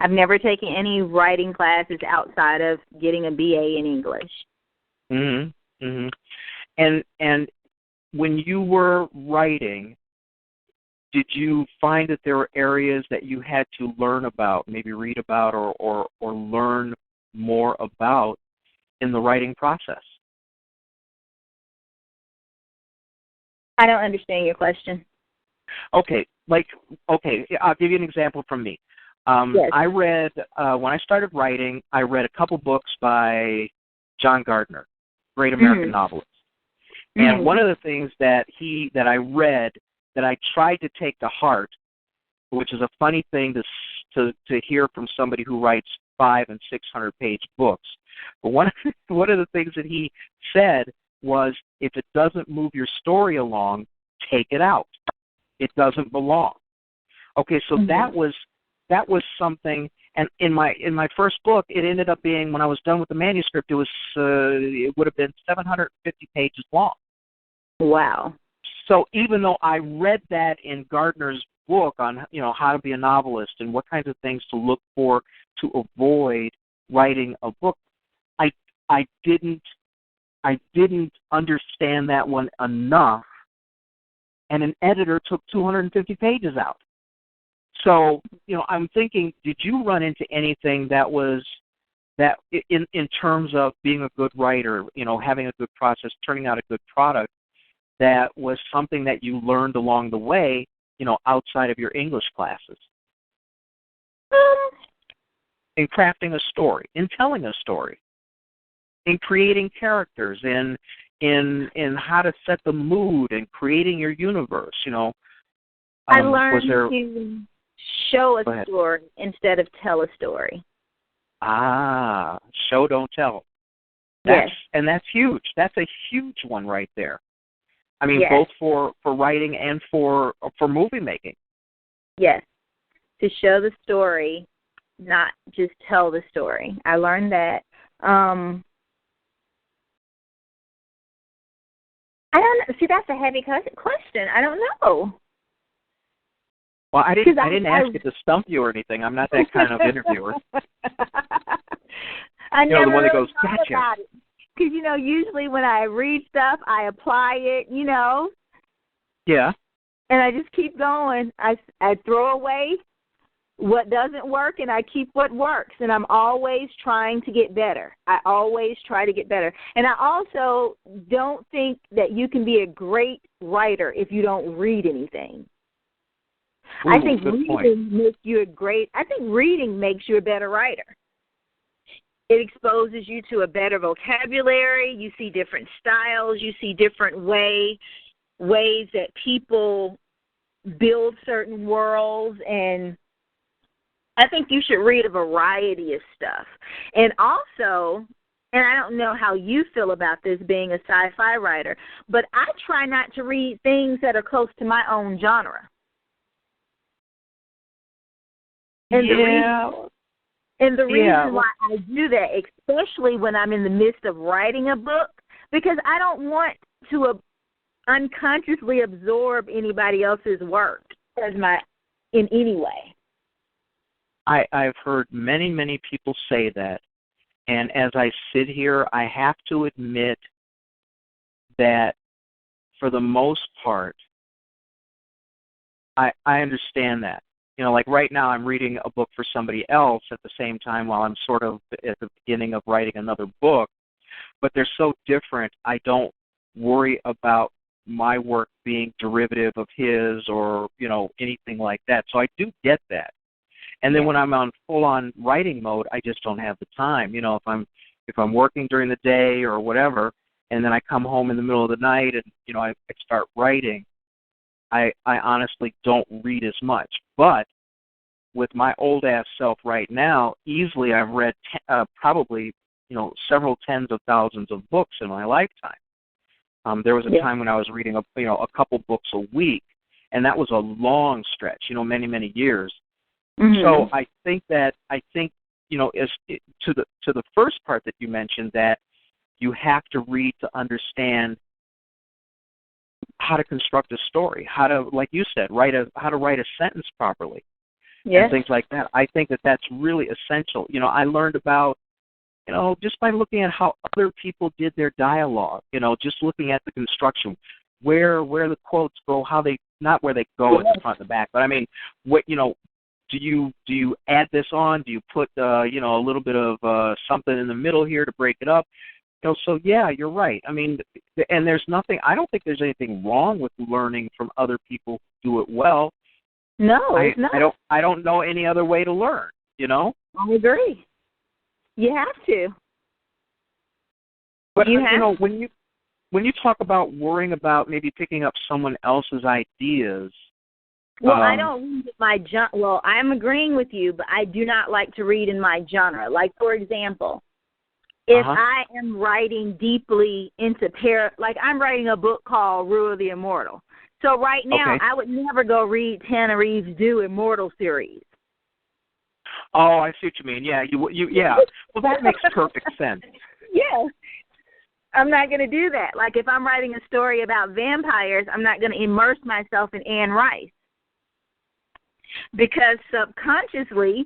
I've never taken any writing classes outside of getting a BA in English. Mhm. Mhm. And when you were writing, did you find that there were areas that you had to learn about, maybe read about or learn more about in the writing process? I don't understand your question. Okay, I'll give you an example from me. Yes. I read, when I started writing, I read a couple books by John Gardner, great American novelist. And one of the things that I read that I tried to take to heart, which is a funny thing to hear from somebody who writes 500- and 600-page books, but one of the things that he said was, if it doesn't move your story along, take it out. It doesn't belong. Okay, so that was something. And in my first book, it ended up being, when I was done with the manuscript, it would have been 750 pages long. Wow. So even though I read that in Gardner's book on how to be a novelist and what kinds of things to look for to avoid writing a book, I didn't understand that one enough, and an editor took 250 pages out. So, I'm thinking, did you run into anything that in terms of being a good writer, having a good process, turning out a good product, that was something that you learned along the way, outside of your English classes? In crafting a story, in telling a story, in creating characters, in how to set the mood and creating your universe, I learned to show a story instead of tell a story. Show, don't tell. Yes. And that's huge. That's a huge one right there. I mean, yes. Both for writing and for movie making. Yes. To show the story, not just tell the story. I learned that. I don't know. See, that's a heavy question. I don't know. Well, I didn't ask it to stump you or anything. I'm not that kind of interviewer. I never the one that really goes, thought gotcha. about it. Because, usually when I read stuff, I apply it, Yeah. And I just keep going. I throw away what doesn't work, and I keep what works. And I'm always trying to get better. I always try to get better. And I also don't think that you can be a great writer if you don't read anything. Ooh, I think reading makes you reading makes you a better writer. It exposes you to a better vocabulary. You see different styles. You see different ways that people build certain worlds. And I think you should read a variety of stuff. And also, and I don't know how you feel about this being a sci-fi writer, but I try not to read things that are close to my own genre. And the reason why I do that, especially when I'm in the midst of writing a book, because I don't want to unconsciously absorb anybody else's work in any way. I've heard many, many people say that, and as I sit here, I have to admit that for the most part, I understand that. Like right now I'm reading a book for somebody else at the same time while I'm sort of at the beginning of writing another book. but they're so different. I don't worry about my work being derivative of his or, anything like that. So I do get that. And then when I'm on full-on writing mode, I just don't have the time. If I'm working during the day or whatever, and then I come home in the middle of the night and, I start writing, I honestly don't read as much. But with my old-ass self right now, easily I've read probably, several tens of thousands of books in my lifetime. There was a time when I was reading, a couple books a week, and that was a long stretch, many, many years. Mm-hmm. So I think, to the first part that you mentioned, that you have to read to understand how to construct a story, how to, like you said, how to write a sentence properly, and things like that. I think that that's really essential. I learned about, just by looking at how other people did their dialogue, just looking at the construction, where the quotes go, how they, not where they go at the front and the back, but I mean, what, do you add this on? Do you put, a little bit of something in the middle here to break it up? So yeah, you're right. I mean, and I don't think there's anything wrong with learning from other people who do it well. No, it's not. I don't know any other way to learn, I agree. You have to. But when you talk about worrying about maybe picking up someone else's ideas. Well, I don't read well, I'm agreeing with you, but I do not like to read in my genre. Like, for example, if I am writing deeply into like I'm writing a book called Rule of the Immortal. So right now, I would never go read Tana Reeves' Do Immortal series. Oh, I see what you mean. Yeah, yeah. Well, that makes perfect sense. Yes. I'm not going to do that. Like, if I'm writing a story about vampires, I'm not going to immerse myself in Anne Rice. Because subconsciously,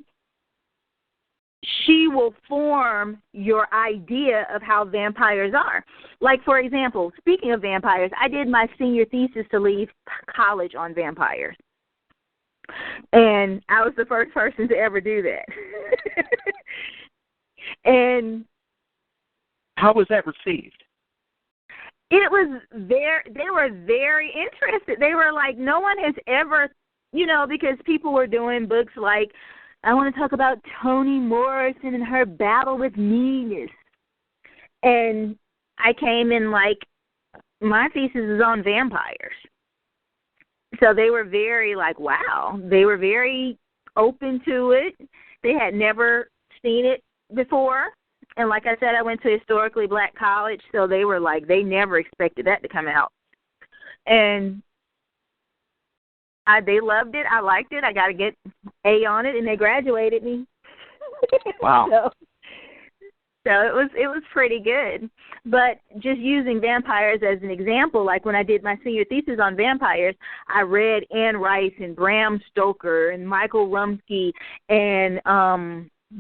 she will form your idea of how vampires are. Like, for example, speaking of vampires, I did my senior thesis to leave college on vampires. And I was the first person to ever do that. And how was that received? They were very interested. They were like, no one has ever, because people were doing books like, I want to talk about Toni Morrison and her battle with meanness. And I came in like, my thesis is on vampires. So they were very like, wow. They were very open to it. They had never seen it before. And like I said, I went to a historically black college, so they were like, they never expected that to come out. And they loved it. I liked it. I got to get A on it, and they graduated me. Wow. So it was pretty good. But just using vampires as an example, like when I did my senior thesis on vampires, I read Anne Rice and Bram Stoker and Michael Rumsky and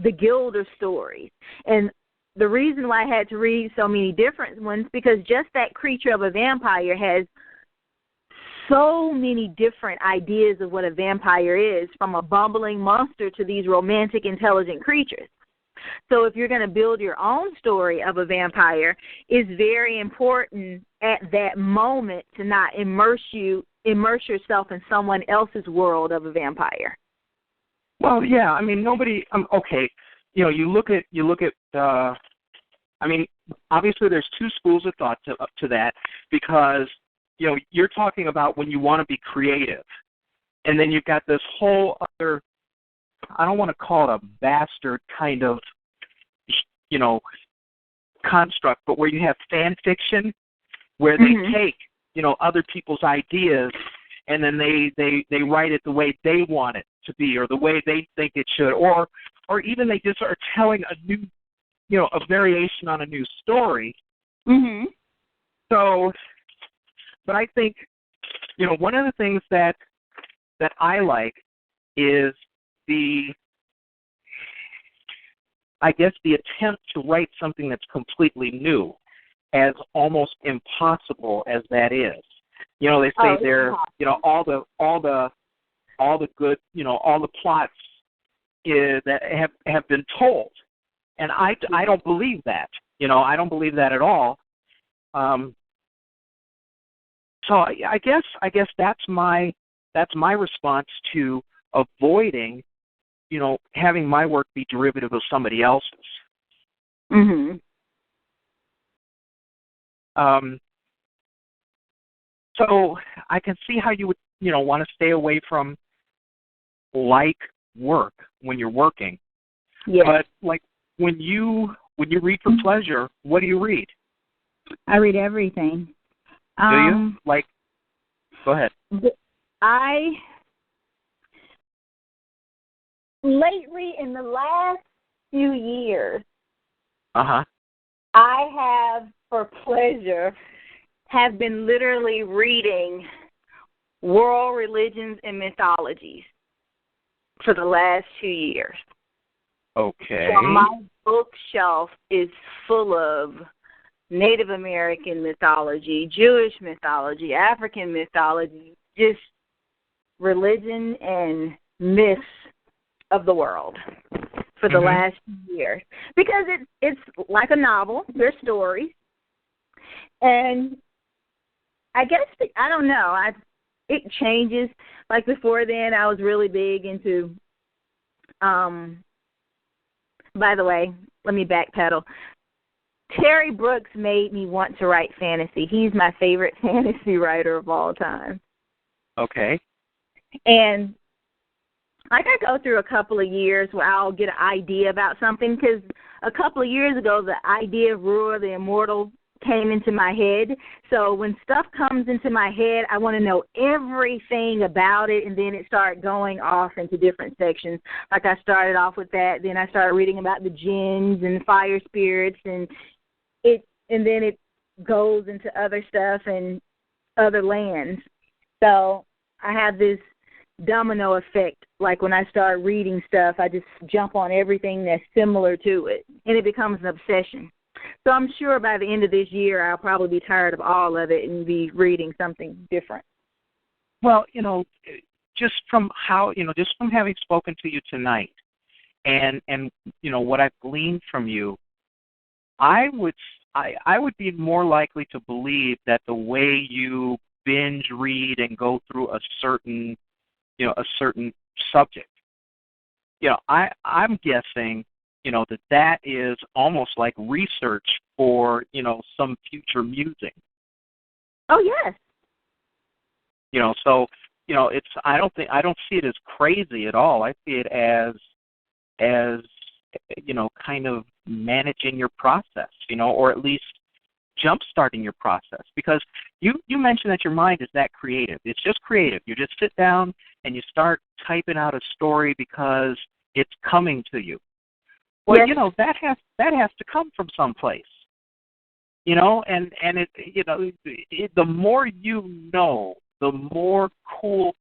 the Gilder stories. And the reason why I had to read so many different ones, because just that creature of a vampire has so many different ideas of what a vampire is, from a bumbling monster to these romantic, intelligent creatures. So if you're going to build your own story of a vampire, it's very important at that moment to not immerse yourself in someone else's world of a vampire. Well, yeah, I mean, nobody. Okay, you look at. I mean, obviously, there's two schools of thought to that, because you're talking about when you want to be creative, and then you've got this whole other. I don't want to call it a bastard kind of, construct, but where you have fan fiction, where they take, other people's ideas, and then they write it the way they want it to be, or the way they think it should, or even they just are telling a new, a variation on a new story. Mm-hmm. So, but I think, one of the things that I like is the attempt to write something that's completely new, as almost impossible as that is. They say all the good, all the plots that have been told, and I don't believe that. I don't believe that at all. So I guess that's my response to avoiding, having my work be derivative of somebody else's. Mhm. So I can see how you would, want to stay away from like work when you're working. Yes. But like when you read for pleasure, what do you read? I read everything. Do you? Like, go ahead. Lately, in the last few years, Uh-huh. I have, for pleasure, have been literally reading world religions and mythologies for the last 2 years. Okay. So my bookshelf is full of Native American mythology, Jewish mythology, African mythology, just religion and myths of the world for the last year, because it's like a novel. They're stories, and I guess I don't know. It changes. Like before then, I was really big into. By the way, let me backpedal. Terry Brooks made me want to write fantasy. He's my favorite fantasy writer of all time. Okay. And I go through a couple of years where I'll get an idea about something, because a couple of years ago the idea of Rua the Immortal came into my head. So when stuff comes into my head, I want to know everything about it, and then it started going off into different sections. Like I started off with that, then I started reading about the jinns and fire spirits, and then it goes into other stuff and other lands. So I have this domino effect. Like when I start reading stuff, I just jump on everything that's similar to it, and it becomes an obsession. So I'm sure by the end of this year, I'll probably be tired of all of it and be reading something different. Well, just from having spoken to you tonight, and what I've gleaned from you, I would be more likely to believe that the way you binge read and go through a certain subject, I'm guessing, that is almost like research for, some future musing. Oh, yes. So, I don't see it as crazy at all. I see it as kind of managing your process, or at least jump-starting your process. Because you mentioned that your mind is that creative. It's just creative. You just sit down and you start typing out a story because it's coming to you. Well, yes. that has to come from someplace. And the more the more cool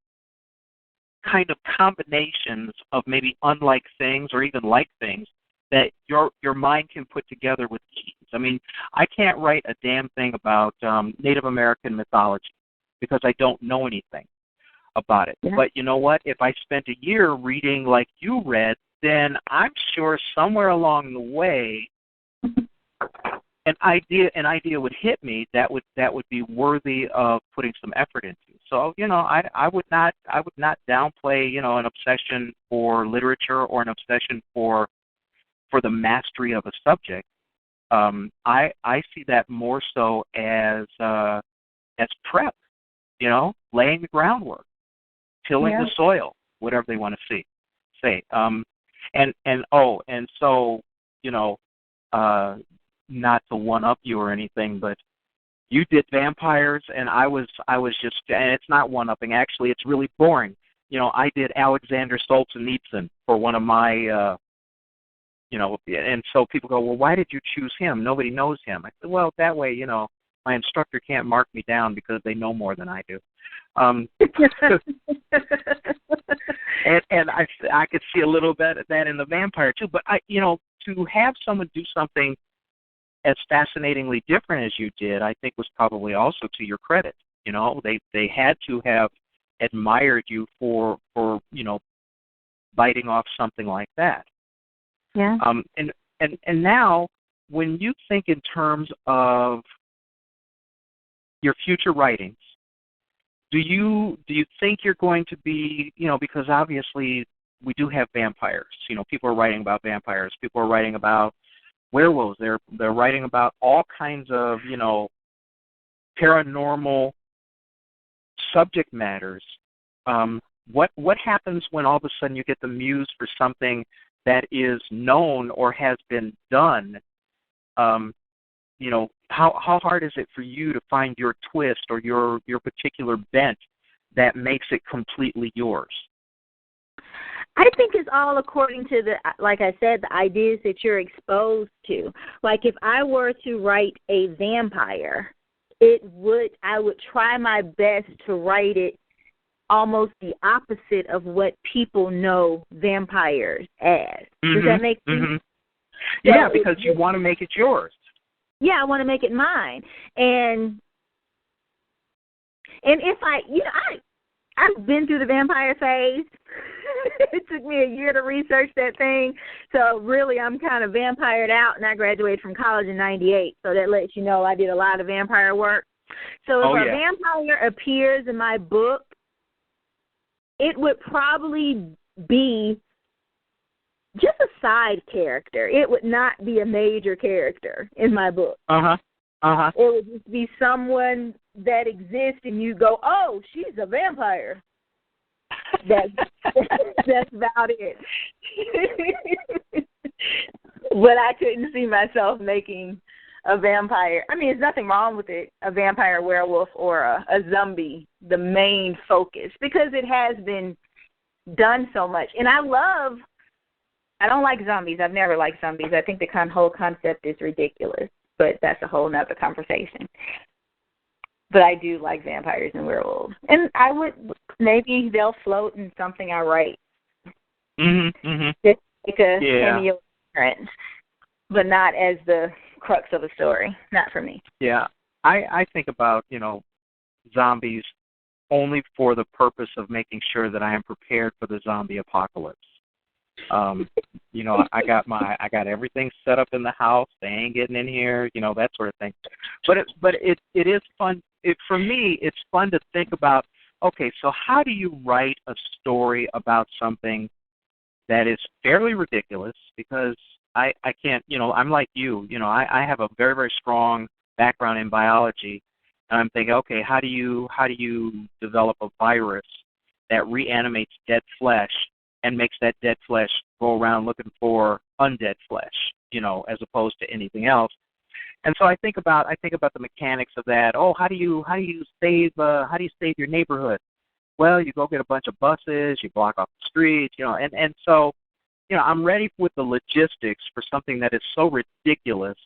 kind of combinations of maybe unlike things or even like things that your mind can put together with ease. I mean, I can't write a damn thing about Native American mythology because I don't know anything about it. Yeah. But you know what? If I spent a year reading like you read, then I'm sure somewhere along the way an idea would hit me that would be worthy of putting some effort into. So, I would not downplay, an obsession for literature or an obsession for the mastery of a subject. I see that more so as prep, laying the groundwork, tilling the soil, whatever they want to say. Not to one up you or anything, but you did vampires, and I was just, and it's not one upping. Actually, it's really boring. I did Alexander Solzhenitsyn for one of my. And so people go, well, why did you choose him? Nobody knows him. I said, well, that way, my instructor can't mark me down because they know more than I do. And I could see a little bit of that in the vampire too. But to have someone do something as fascinatingly different as you did, I think was probably also to your credit. They had to have admired you for biting off something like that. Yeah. And now when you think in terms of your future writings, do you think you're going to be, because obviously we do have vampires. People are writing about vampires. People are writing about werewolves. They're writing about all kinds of, paranormal subject matters. What happens when all of a sudden you get the muse for something that is known or has been done? How hard is it for you to find your twist or your particular bent that makes it completely yours? I think it's all according to like I said, the ideas that you're exposed to. Like if I were to write a vampire, I would try my best to write it almost the opposite of what people know vampires as. Does that make sense? Mm-hmm. Yeah, because you want to make it yours. Yeah, I want to make it mine. And if I've been through the vampire phase. It took me a year to research that thing. So really, I'm kind of vampired out, and I graduated from college in 98. So that lets you know I did a lot of vampire work. So if a vampire appears in my book, it would probably be just a side character. It would not be a major character in my book. It would just be someone that exists, and you go, oh, she's a vampire. That's about it. But I couldn't see myself making a vampire. I mean, there's nothing wrong with it, a vampire, werewolf, or a zombie, the main focus, because it has been done so much. And I don't like zombies. I've never liked zombies. I think the whole concept is ridiculous, but that's a whole nother conversation. But I do like vampires and werewolves. And maybe they'll float in something I write. Just like a cameo appearance, but not as the crux of a story. Not for me. Yeah. I think about, zombies only for the purpose of making sure that I am prepared for the zombie apocalypse. I got everything set up in the house. They ain't getting in here, that sort of thing. But it is fun. For me, it's fun to think about, okay, so how do you write a story about something that is fairly ridiculous? Because I can't, I'm like you, I have a very, very strong background in biology, and I'm thinking, okay, how do you develop a virus that reanimates dead flesh and makes that dead flesh go around looking for undead flesh, as opposed to anything else? And so I think about the mechanics of that. Oh, how do you save your neighborhood? Well, you go get a bunch of buses, you block off the streets, and so I'm ready with the logistics for something that is so ridiculous,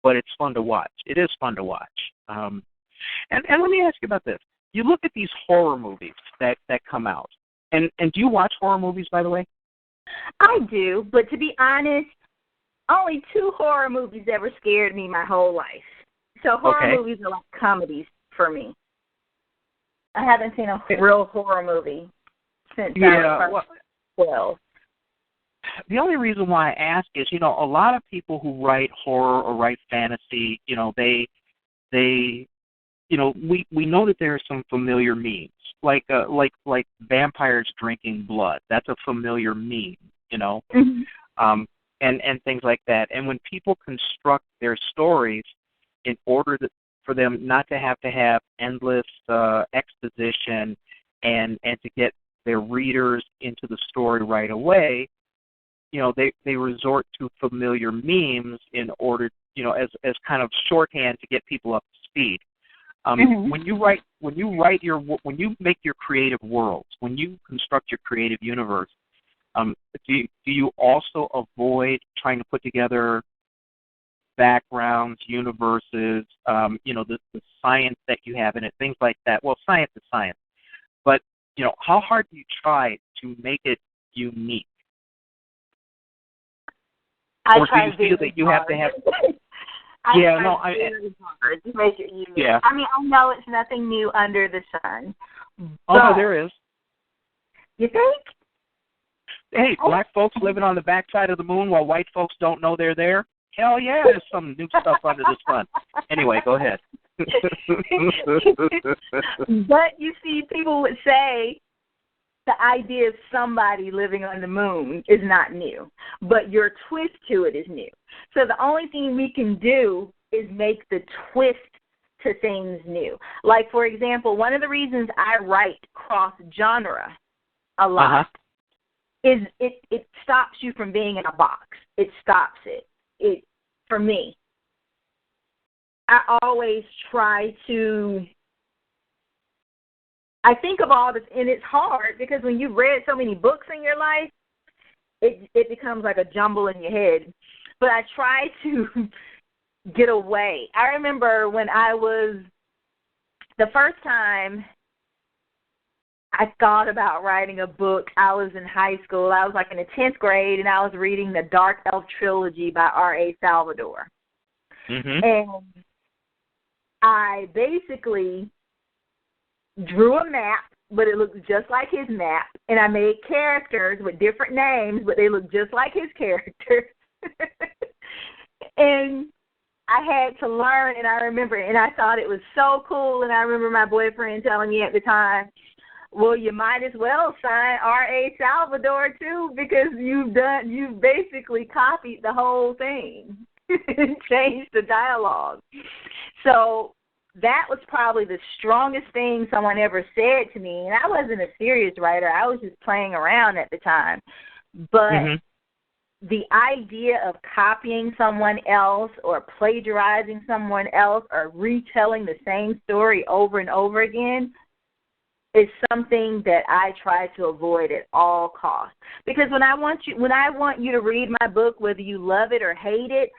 but it's fun to watch. It is fun to watch. And let me ask you about this. You look at these horror movies that come out, and do you watch horror movies, by the way? I do, but to be honest, only 2 horror movies ever scared me my whole life. So horror movies are like comedies for me. I haven't seen a real horror movie since I was 12. The only reason why I ask is, a lot of people who write horror or write fantasy, we know that there are some familiar memes, like vampires drinking blood. That's a familiar meme, and things like that. And when people construct their stories in order for them not to have endless exposition and to get their readers into the story right away, they resort to familiar memes in order, as kind of shorthand to get people up to speed. When you make your creative worlds, when you construct your creative universe, do you also avoid trying to put together backgrounds, universes, the science that you have in it, things like that? Well, science is science, but how hard do you try to make it unique? Or do you feel that you have to have? Hard to make it unique. Yeah. I mean, I know it's nothing new under the sun. Oh no, there is. You think? Hey, black folks living on the backside of the moon while white folks don't know they're there. hell yeah, there's some new stuff under the sun. Anyway, go ahead. But you see, people would say the idea of somebody living on the moon is not new, but your twist to it is new. So the only thing we can do is make the twist to things new. Like, for example, one of the reasons I write cross-genre a lot is it stops you from being in a box. It stops it. For me, I always try to, I think of all this, and it's hard because when you've read so many books in your life, it becomes like a jumble in your head. But I try to get away. I remember when the first time I thought about writing a book, I was in high school. I was like in the 10th grade, and I was reading the Dark Elf Trilogy by R.A. Salvador. Mm-hmm. And I basically drew a map, but it looked just like his map, and I made characters with different names, but they looked just like his characters. And I had to learn, and I remember, and I thought it was so cool, and I remember my boyfriend telling me at the time, well, you might as well sign R.A. Salvador, too, because you've basically copied the whole thing and changed the dialogue. So that was probably the strongest thing someone ever said to me, and I wasn't a serious writer. I was just playing around at the time. But the idea of copying someone else or plagiarizing someone else or retelling the same story over and over again is something that I try to avoid at all costs. Because when I want you to read my book, whether you love it or hate it,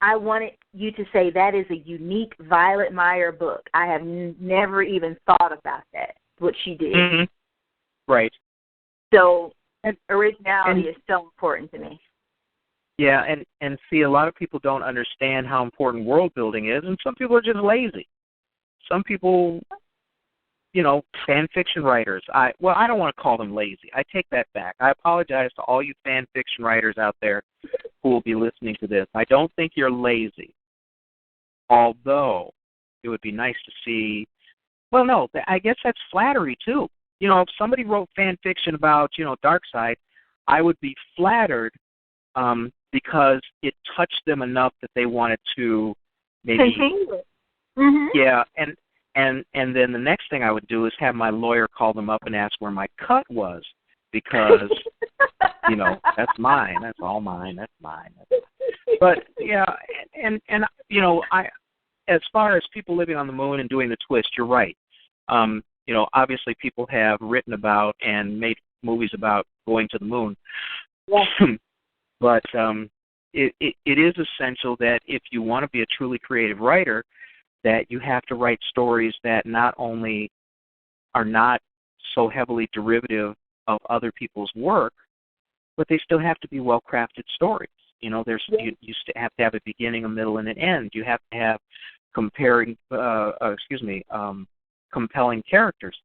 I want you to say that is a unique Violete Meier book. I have never even thought about that, what she did. Mm-hmm. Right. So originality is so important to me. Yeah, and see, a lot of people don't understand how important world building is, and some people are just lazy. Some people, fan fiction writers. I don't want to call them lazy. I take that back. I apologize to all you fan fiction writers out there who will be listening to this. I don't think you're lazy, although it would be nice to see. Well, no, I guess that's flattery too. If somebody wrote fan fiction about Darkseid, I would be flattered because it touched them enough that they wanted to maybe yeah, and then the next thing I would do is have my lawyer call them up and ask where my cut was, because that's mine. That's all mine. That's mine. But yeah, and I, as far as people living on the moon and doing the twist, you're right. Obviously people have written about and made movies about going to the moon. Yeah. But it is essential that if you want to be a truly creative writer, that you have to write stories that not only are not so heavily derivative of other people's work, but they still have to be well-crafted stories. You have to have a beginning, a middle, and an end. You have to have compelling characters,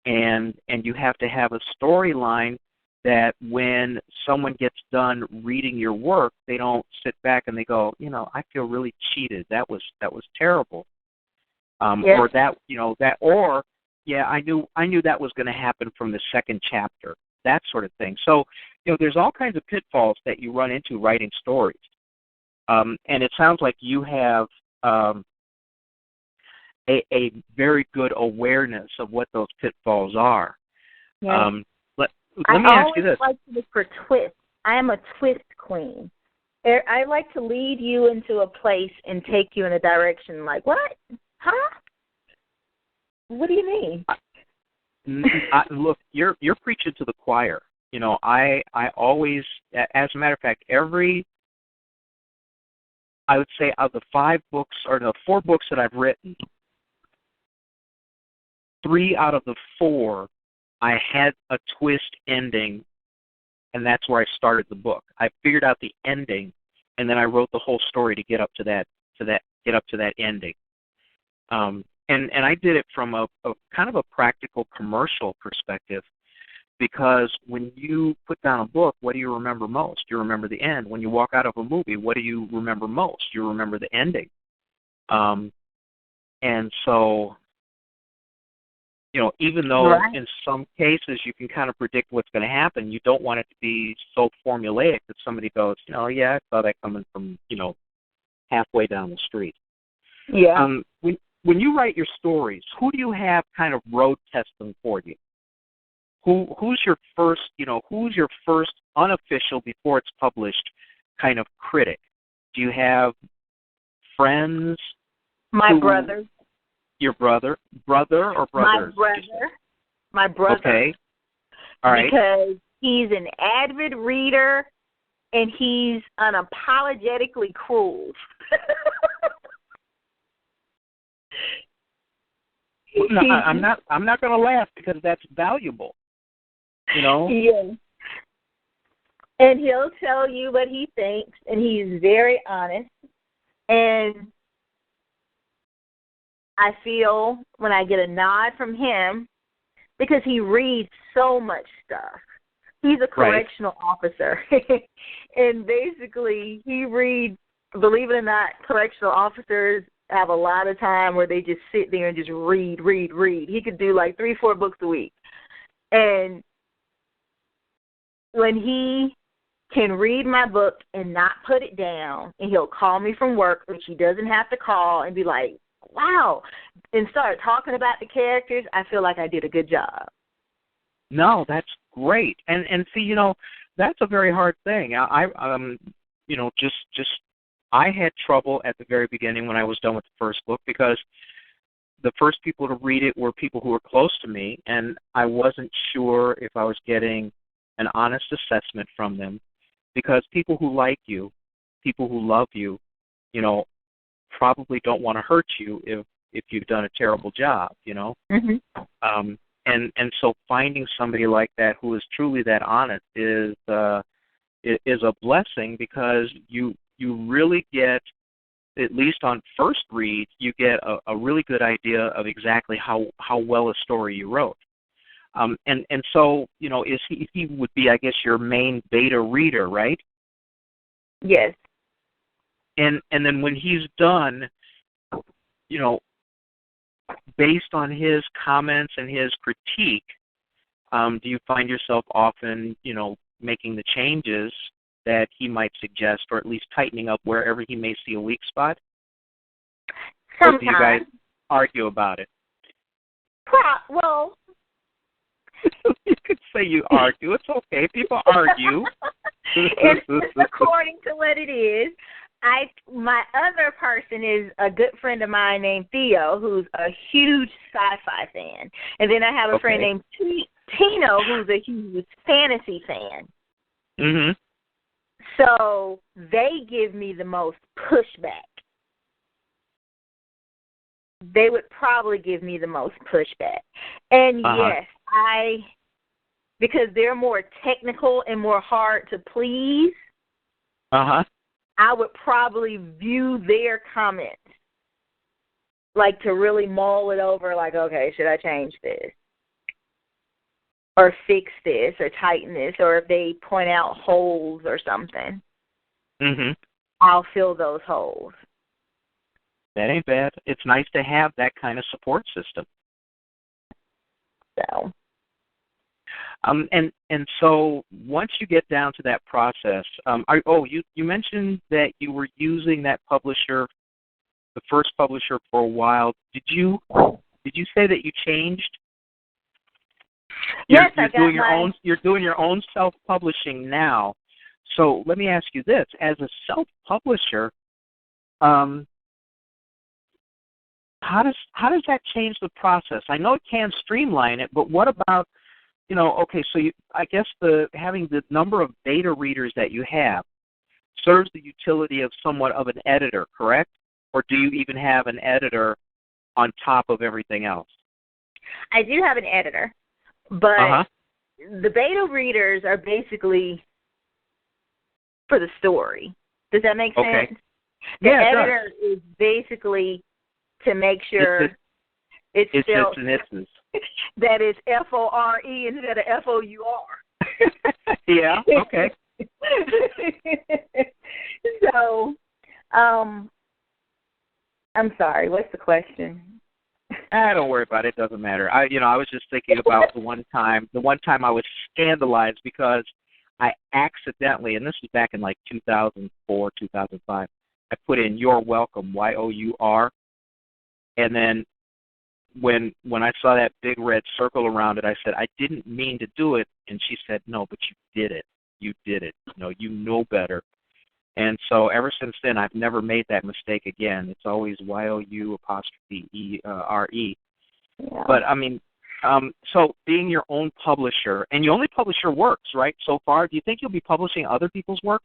and you have to have a storyline that when someone gets done reading your work, they don't sit back and they go, I feel really cheated. That was terrible. Or I knew that was going to happen from the second chapter. That sort of thing. So, there's all kinds of pitfalls that you run into writing stories. And it sounds like you have a very good awareness of what those pitfalls are. Yeah. Let me ask you this. I always like to look for twists. I am a twist queen. I like to lead you into a place and take you in a direction like, what? Huh? What do you mean? Look, you're preaching to the choir. I always, as a matter of fact, I would say of the 5 books or the 4 books that I've written, 3 out of the 4, I had a twist ending, and that's where I started the book. I figured out the ending, and then I wrote the whole story to get up to that ending. And I did it from a kind of a practical commercial perspective, Because when you put down a book, what do you remember most? You remember the end. When you walk out of a movie, what do you remember most? You remember the ending. And so, even though in some cases you can kind of predict what's going to happen, you don't want it to be so formulaic that somebody goes, yeah, I saw that coming from, halfway down the street. Yeah. When you write your stories, who do you have kind of road test them for you? Who's your first, who's your first unofficial before it's published kind of critic? Do you have friends? My brother. Your brother or brothers? My brother. Okay. All right. Because he's an avid reader and he's unapologetically cruel. No, I'm not going to laugh because that's valuable. Yeah. And he'll tell you what he thinks, and he's very honest. And I feel when I get a nod from him, because he reads so much stuff. He's a correctional officer. And basically, he reads, believe it or not, correctional officers have a lot of time where they just sit there and just read. He could do like 3-4 books a week. And when he can read my book and not put it down, and he'll call me from work, which he doesn't have to call, and be like, wow, and start talking about the characters, I feel like I did a good job. No, that's great. And see, that's a very hard thing. I had trouble at the very beginning when I was done with the first book because the first people to read it were people who were close to me, and I wasn't sure if I was getting an honest assessment from them, because people who like you, people who love you, probably don't want to hurt you if you've done a terrible job, Mm-hmm. And so finding somebody like that who is truly that honest is a blessing, because you really get, at least on first read, you get a really good idea of exactly how well a story you wrote. And so, he would be, I guess, your main beta reader, right? Yes. And then when he's done, based on his comments and his critique, do you find yourself often, making the changes that he might suggest, or at least tightening up wherever he may see a weak spot? Sometimes. Or do you guys argue about it? Well, you could say you argue. It's okay. People argue. It's according to what it is. My other person is a good friend of mine named Theo, who's a huge sci-fi fan. And then I have a friend named Tino, who's a huge fantasy fan. Mm-hmm. So they give me the most pushback. They would probably give me the most pushback. And yes, because they're more technical and more hard to please, I would probably view their comments like to really mull it over, like, okay, should I change this? Or fix this, or tighten this, or if they point out holes or something, I'll fill those holes. That ain't bad. It's nice to have that kind of support system. So. And so once you get down to that process, you mentioned that you were using that publisher, the first publisher, for a while. Did you say that you changed? Yes, You're doing your own self-publishing now. So let me ask you this: as a self-publisher, how does that change the process? I know it can streamline it, but what about, so I guess having the number of beta readers that you have serves the utility of somewhat of an editor, correct? Or do you even have an editor on top of everything else? I do have an editor, but the beta readers are basically for the story. Does that make sense? The editor is basically to make sure it's still... and it's. that is FORE instead of FOUR. Yeah, okay. So, I'm sorry, what's the question? Don't worry about it. It doesn't matter. I was just thinking about the one time I was scandalized because I accidentally, and this was back in like 2004, 2005, I put in "You're Welcome," YOUR, and then when I saw that big red circle around it, I said, I didn't mean to do it, and she said, no, but you did it. You did it. You know better. And so ever since then, I've never made that mistake again. It's always YOU''ERE. Yeah. But, I mean, so being your own publisher, and you only publish your works, right, so far, do you think you'll be publishing other people's work?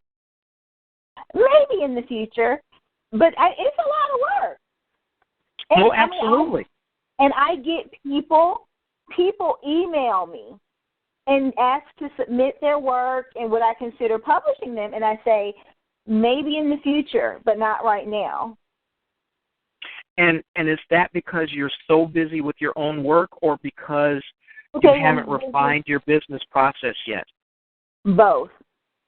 Maybe in the future, but it's a lot of work. And, Oh, absolutely. I get people email me and ask to submit their work and would I consider publishing them, and I say, maybe in the future, but not right now. And is that because you're so busy with your own work or because you haven't refined your business process yet? Both.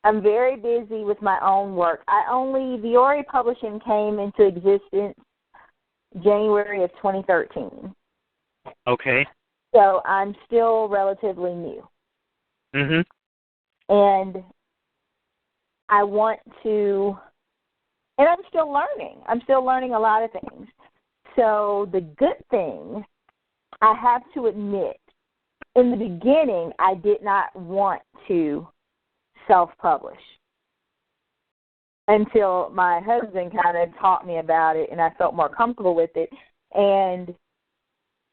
I'm very busy with my own work. Viori Publishing came into existence January of 2013. Okay. So I'm still relatively new. Mm-hmm. And I want to, and I'm still learning. I'm still learning a lot of things. So the good thing, I have to admit, in the beginning, I did not want to self-publish until my husband kind of taught me about it and I felt more comfortable with it. And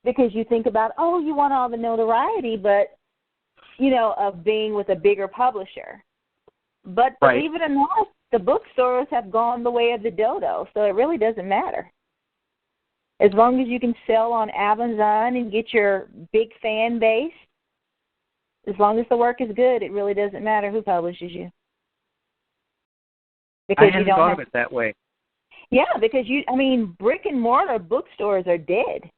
because you think about, you want all the notoriety, but, of being with a bigger publisher. But right. Believe it or not, the bookstores have gone the way of the dodo, so it really doesn't matter. As long as you can sell on Amazon and get your big fan base, as long as the work is good, it really doesn't matter who publishes you. Because I hadn't thought of it that way. Yeah, because brick and mortar bookstores are dead.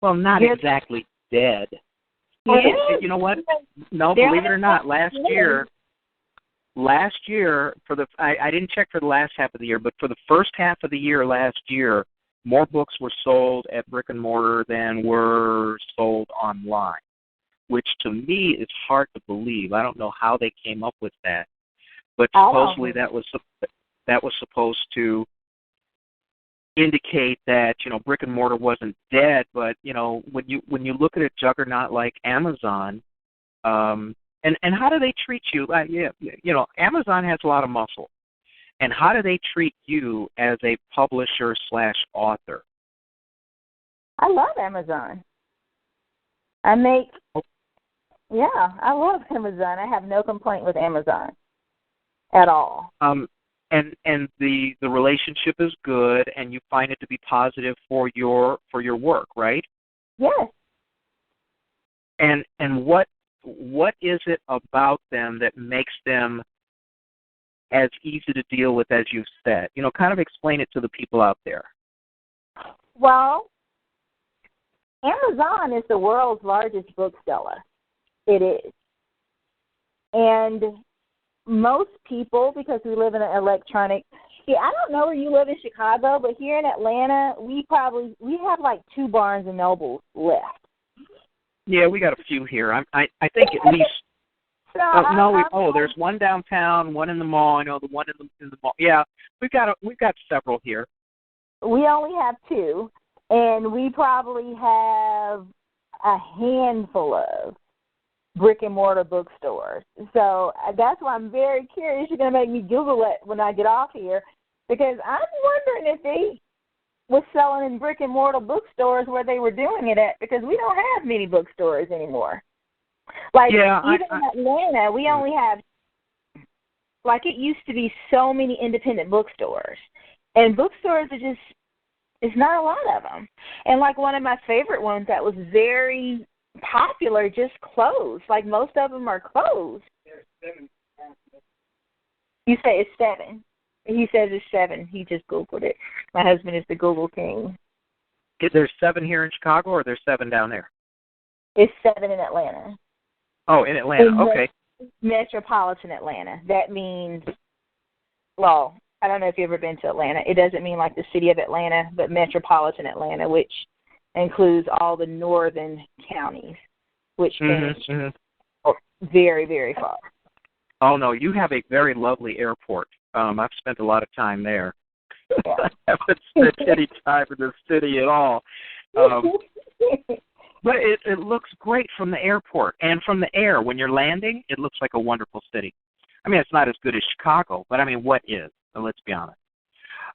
Well, not exactly dead. Yeah. You know what? No, believe it or not, last year, I didn't check for the last half of the year, but for the first half of the year last year, more books were sold at brick and mortar than were sold online, which to me is hard to believe. I don't know how they came up with that, but supposedly that was supposed to indicate that brick and mortar wasn't dead, but when you look at a juggernaut like Amazon, and how do they treat you? Amazon has a lot of muscle, and how do they treat you as a publisher / author? I love Amazon. I love Amazon. I have no complaint with Amazon at all. And the relationship is good, and you find it to be positive for your work, right? Yes. And what is it about them that makes them as easy to deal with as you've said? Kind of explain it to the people out there. Well, Amazon is the world's largest bookseller. It is. And most people, because we live in an I don't know where you live in Chicago, but here in Atlanta, we have like 2 Barnes & Nobles left. Yeah, we got a few here. I think at least. There's one downtown, one in the mall. I know the one in the mall. Yeah, we've got several here. We only have 2, and we probably have a handful of brick and mortar bookstores. So that's why I'm very curious. You're going to make me Google it when I get off here, because I'm wondering if they was selling in brick and mortar bookstores where they were doing it at, because we don't have many bookstores anymore. Like in Atlanta, we only have, like it used to be so many independent bookstores. And bookstores are just, it's not a lot of them. And like one of my favorite ones that was very popular just closed. Like most of them are closed. You say it's 7. He says it's 7. He just Googled it. My husband is the Google king. Is there 7 here in Chicago, or there's 7 down there? It's 7 in Atlanta. Oh, in Atlanta. Okay. Metropolitan Atlanta. That means, well, I don't know if you've ever been to Atlanta. It doesn't mean like the city of Atlanta, but metropolitan Atlanta, which includes all the northern counties, which means very, very far. Oh, no, you have a very lovely airport. I've spent a lot of time there. Yeah. I haven't spent any time in the city at all. But it looks great from the airport. And from the air, when you're landing, it looks like a wonderful city. I mean, it's not as good as Chicago, but I mean, what is? So let's be honest.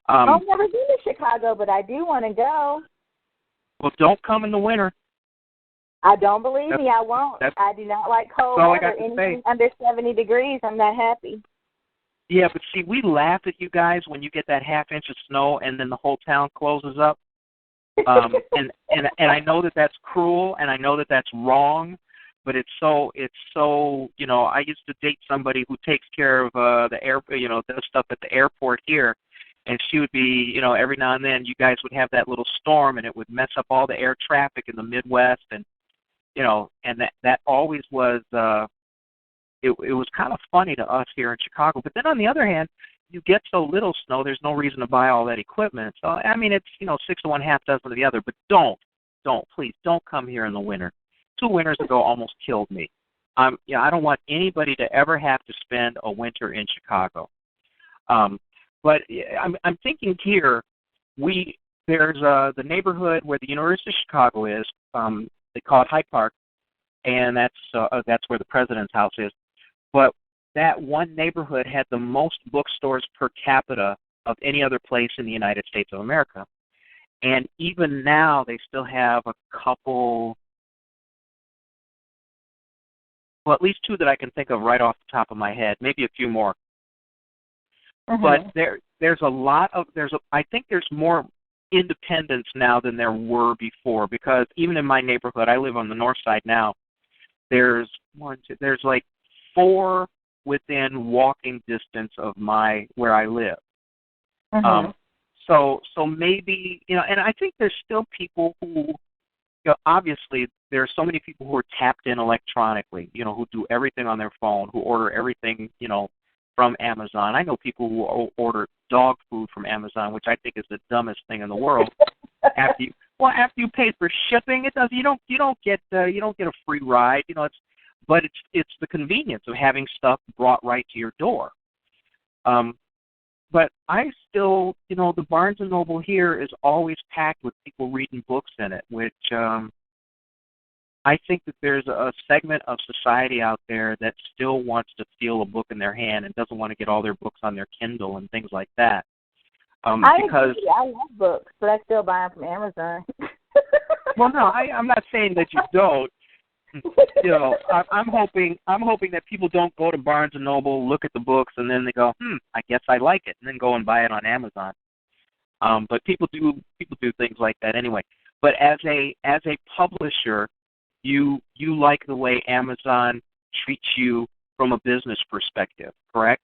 I've never been to Chicago, but I do want to go. Well, don't come in the winter. I don't believe me. I won't. I do not like cold weather. Anything under 70 degrees, I'm not happy. Yeah, but see, we laugh at you guys when you get that half-inch of snow and then the whole town closes up. And I know that that's cruel, and I know that that's wrong, but it's so you know. I used to date somebody who takes care of the stuff at the airport here, and she would be, you know, every now and then you guys would have that little storm, and it would mess up all the air traffic in the Midwest, and you know, and that always was it was kind of funny to us here in Chicago. But then on the other hand, you get so little snow, there's no reason to buy all that equipment. So I mean, it's, you know, 6 to 1/2 dozen of the other. But please don't come here in the winter. 2 winters ago almost killed me. I don't want anybody to ever have to spend a winter in Chicago. But I'm thinking here, there's the neighborhood where the University of Chicago is. They call it Hyde Park, and that's where the president's house is. But that one neighborhood had the most bookstores per capita of any other place in the United States of America. And even now, they still have a couple, well, at least 2 that I can think of right off the top of my head, maybe a few more. But I think there's more independence now than there were before, because even in my neighborhood, I live on the north side now, there's like 4 within walking distance of where I live. So maybe, you know, and I think there's still people who, you know, obviously there are so many people who are tapped in electronically, you know, who do everything on their phone, who order everything, you know, from Amazon. I know people who order dog food from Amazon, which I think is the dumbest thing in the world. After you pay for shipping, you don't get a free ride, you know. It's the convenience of having stuff brought right to your door. But I still, you know, the Barnes & Noble here is always packed with people reading books in it, which I think that there's a segment of society out there that still wants to feel a book in their hand and doesn't want to get all their books on their Kindle and things like that. I agree. I love books, but I still buy them from Amazon. Well, no, I'm not saying that you don't. You know, I'm hoping that people don't go to Barnes & Noble, look at the books, and then they go, I guess I like it, and then go and buy it on Amazon. But people do things like that anyway. But as a publisher, you like the way Amazon treats you from a business perspective, correct?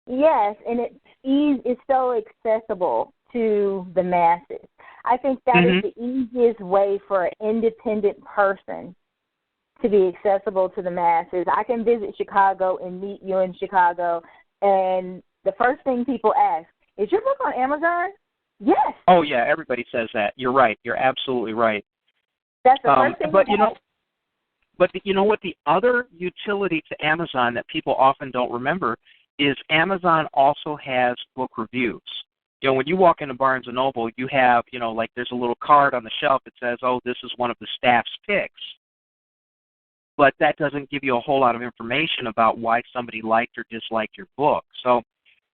Yes, and it's so accessible to the masses. I think that is the easiest way for an independent person to be accessible to the masses. I can visit Chicago and meet you in Chicago, and the first thing people ask, is your book on Amazon? Yes. Oh, yeah, everybody says that. You're right. You're absolutely right. That's the first thing. But you know what? The other utility to Amazon that people often don't remember is Amazon also has book reviews. You know, when you walk into Barnes & Noble, you have, you know, like there's a little card on the shelf that says, oh, this is one of the staff's picks. But that doesn't give you a whole lot of information about why somebody liked or disliked your book. So,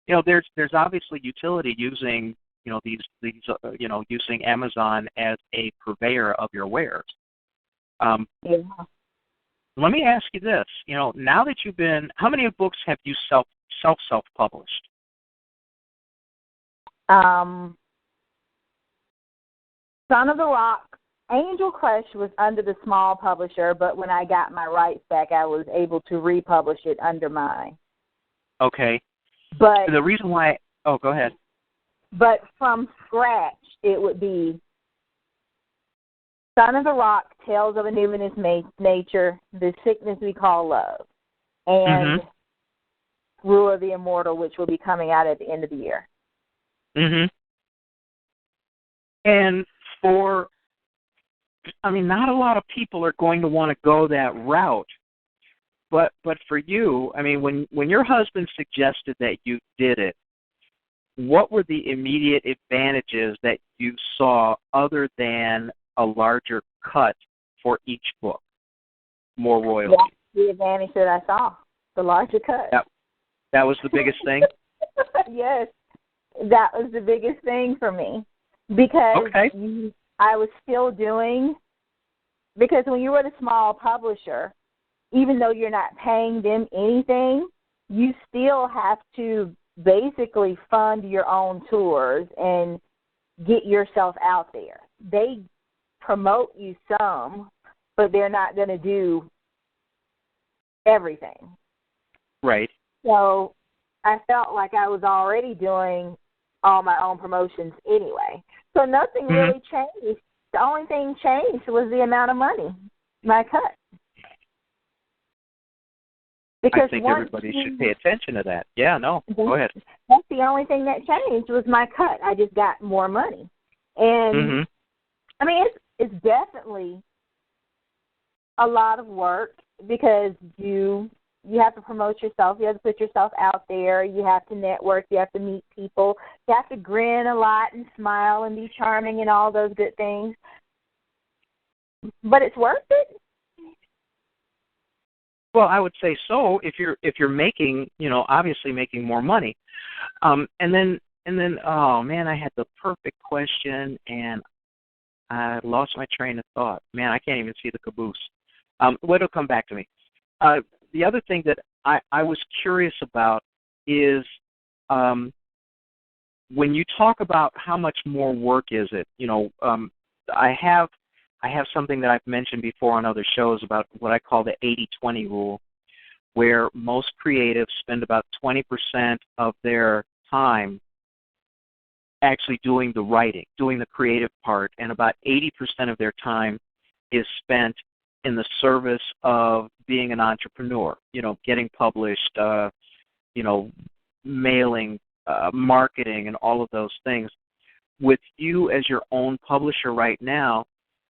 you know, there's obviously utility using, you know, these using Amazon as a purveyor of your wares. Let me ask you this. You know, now that how many books have you self-published? Son of the Rock. Angel Crush was under the small publisher, but when I got my rights back, I was able to republish it under mine. Okay. But the reason why, go ahead. But from scratch, it would be Son of the Rock, Tales of a Numinous Nature, The Sickness We Call Love, and Rule of the Immortal, which will be coming out at the end of the year. And not a lot of people are going to want to go that route. But for you, when your husband suggested that you did it, what were the immediate advantages that you saw other than a larger cut for each book? More royalty. That's the advantage that I saw, the larger cut. That was the biggest thing? Yes, that was the biggest thing for me. Because I was still doing, because when you're with a small publisher, even though you're not paying them anything, you still have to basically fund your own tours and get yourself out there. They promote you some, but they're not going to do everything. Right. So I felt like I was already doing all my own promotions anyway. So nothing really changed. The only thing changed was the amount of money, my cut. Because I think everybody should pay attention to that. Yeah, no, go ahead. That's the only thing that changed was my cut. I just got more money. And, it's definitely a lot of work because you have to promote yourself. You have to put yourself out there. You have to network. You have to meet people. You have to grin a lot and smile and be charming and all those good things. But it's worth it. Well, I would say so if you're making, obviously making more money. And then oh man, I had the perfect question and I lost my train of thought. Man, I can't even see the caboose. It'll come back to me. The other thing that I was curious about is when you talk about how much more work is it, I have something that I've mentioned before on other shows about what I call the 80-20 rule, where most creatives spend about 20% of their time actually doing the writing, doing the creative part, and about 80% of their time is spent in the service of being an entrepreneur, getting published, mailing, marketing, and all of those things. With you as your own publisher right now,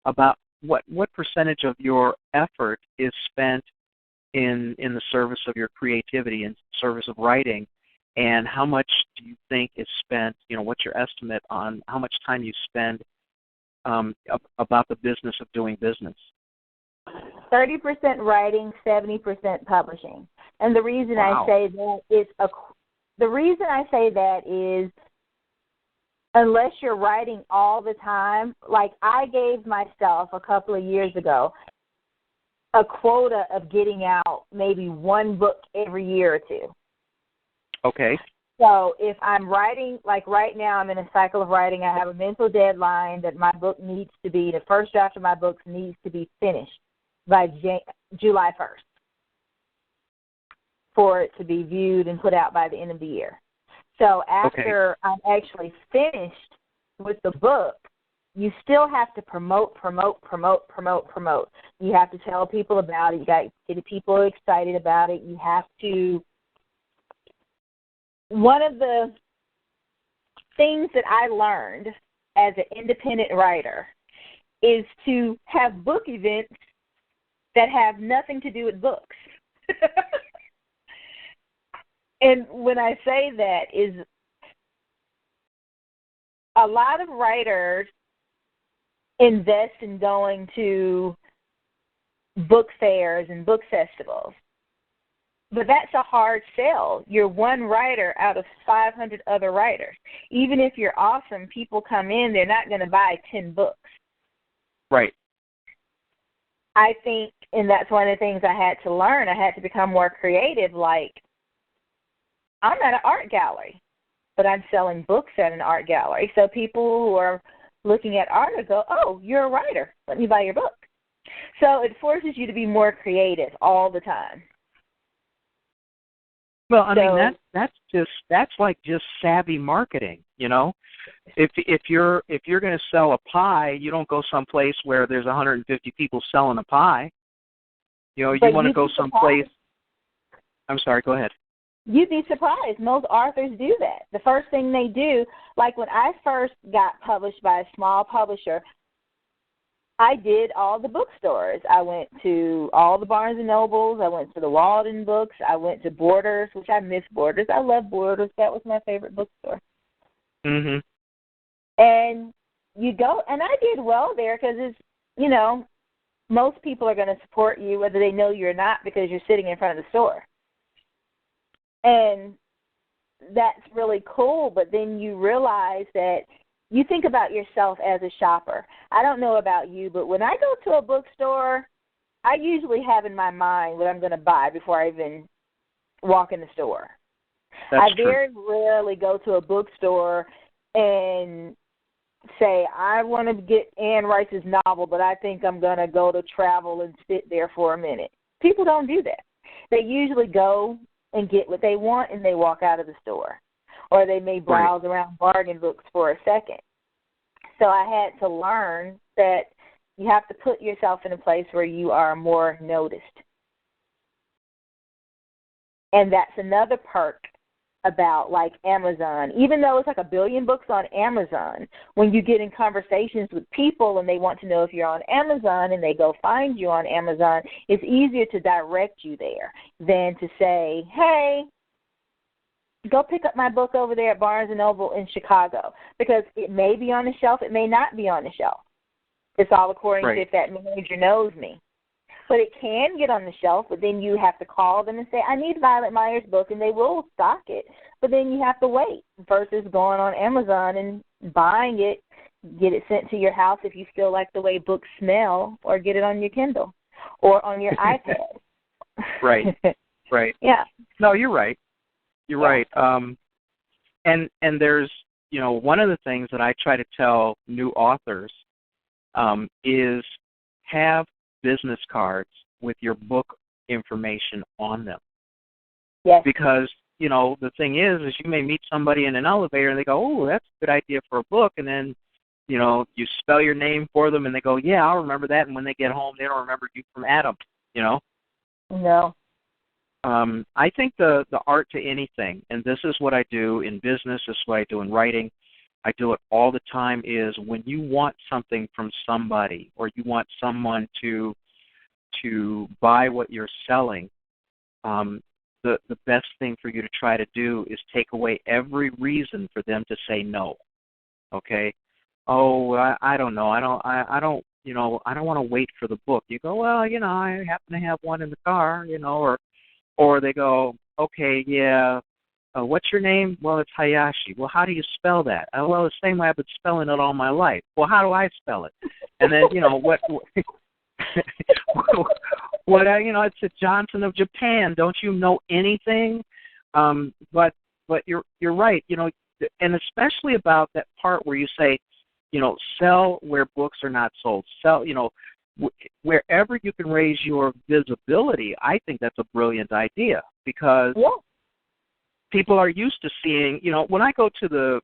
about what percentage of your effort is spent in the service of your creativity and service of writing, and how much do you think is spent, what's your estimate on how much time you spend about the business of doing business? 30% writing, 70% publishing. And the reason I say that is unless you're writing all the time, like I gave myself a couple of years ago a quota of getting out maybe one book every year or two. Okay. So if I'm writing, like right now I'm in a cycle of writing, I have a mental deadline that my book needs to be, the first draft of my book needs to be finished by July 1st for it to be viewed and put out by the end of the year. So after I'm actually finished with the book, you still have to promote. You have to tell people about it. You got to get people excited about it. You have to. One of the things that I learned as an independent writer is to have book events that have nothing to do with books. And when I say that is a lot of writers invest in going to book fairs and book festivals. But that's a hard sell. You're one writer out of 500 other writers. Even if you're awesome, people come in, they're not going to buy 10 books. Right. I think, and that's one of the things I had to learn. I had to become more creative. Like, I'm at an art gallery, but I'm selling books at an art gallery. So people who are looking at art will go, oh, you're a writer. Let me buy your book. So it forces you to be more creative all the time. Well, I mean, that's like just savvy marketing. you know? If you're going to sell a pie, you don't go someplace where there's 150 people selling a pie. You know, you want to go someplace. I'm sorry, go ahead. You'd be surprised. Most authors do that. The first thing they do, like when I first got published by a small publisher, I did all the bookstores. I went to all the Barnes & Nobles. I went to the Walden Books. I went to Borders, which I miss Borders. I love Borders. That was my favorite bookstore. Mhm. And you go, and I did well there because it's, you know, most people are going to support you whether they know you or not because you're sitting in front of the store. And that's really cool, but then you realize that you think about yourself as a shopper. I don't know about you, but when I go to a bookstore, I usually have in my mind what I'm going to buy before I even walk in the store. That's true. Very rarely go to a bookstore and say, I want to get Anne Rice's novel, but I think I'm going to go to travel and sit there for a minute. People don't do that. They usually go and get what they want and they walk out of the store. Or they may browse around bargain books for a second. So I had to learn that you have to put yourself in a place where you are more noticed. And that's another perk about like Amazon. Even though it's like 1 billion books on Amazon, when you get in conversations with people and they want to know if you're on Amazon and they go find you on Amazon, it's easier to direct you there than to say, hey, go pick up my book over there at Barnes & Noble in Chicago, because it may be on the shelf, it may not be on the shelf. It's all according to if that manager knows me. But it can get on the shelf, but then you have to call them and say, I need Violete Meier's book, and they will stock it. But then you have to wait versus going on Amazon and buying it, get it sent to your house if you feel like the way books smell, or get it on your Kindle or on your iPad. Right. Yeah. No, you're right. You're right. And there's, you know, one of the things that I try to tell new authors is have business cards with your book information on them. Yes. Because, you know, the thing is you may meet somebody in an elevator and they go, oh, that's a good idea for a book. And then, you know, you spell your name for them and they go, yeah, I'll remember that. And when they get home, they don't remember you from Adam, you know? No. I think the art to anything, and this is what I do in business, this is what I do in writing, I do it all the time, is when you want something from somebody or you want someone to buy what you're selling, the best thing for you to try to do is take away every reason for them to say no. Okay? Oh, I don't know. I don't you know, I don't want to wait for the book. You go, well, you know, I happen to have one in the car, you know, or they go, okay, yeah, what's your name? Well, it's Hayashi. Well, how do you spell that? Well, the same way I've been spelling it all my life. Well, how do I spell it? And then, you know, what you know, it's a Johnson of Japan. Don't you know anything? But you're right, you know, and especially about that part where you say, you know, sell where books are not sold. Sell, you know, wherever you can raise your visibility. I think that's a brilliant idea because people are used to seeing, you know, when I go to the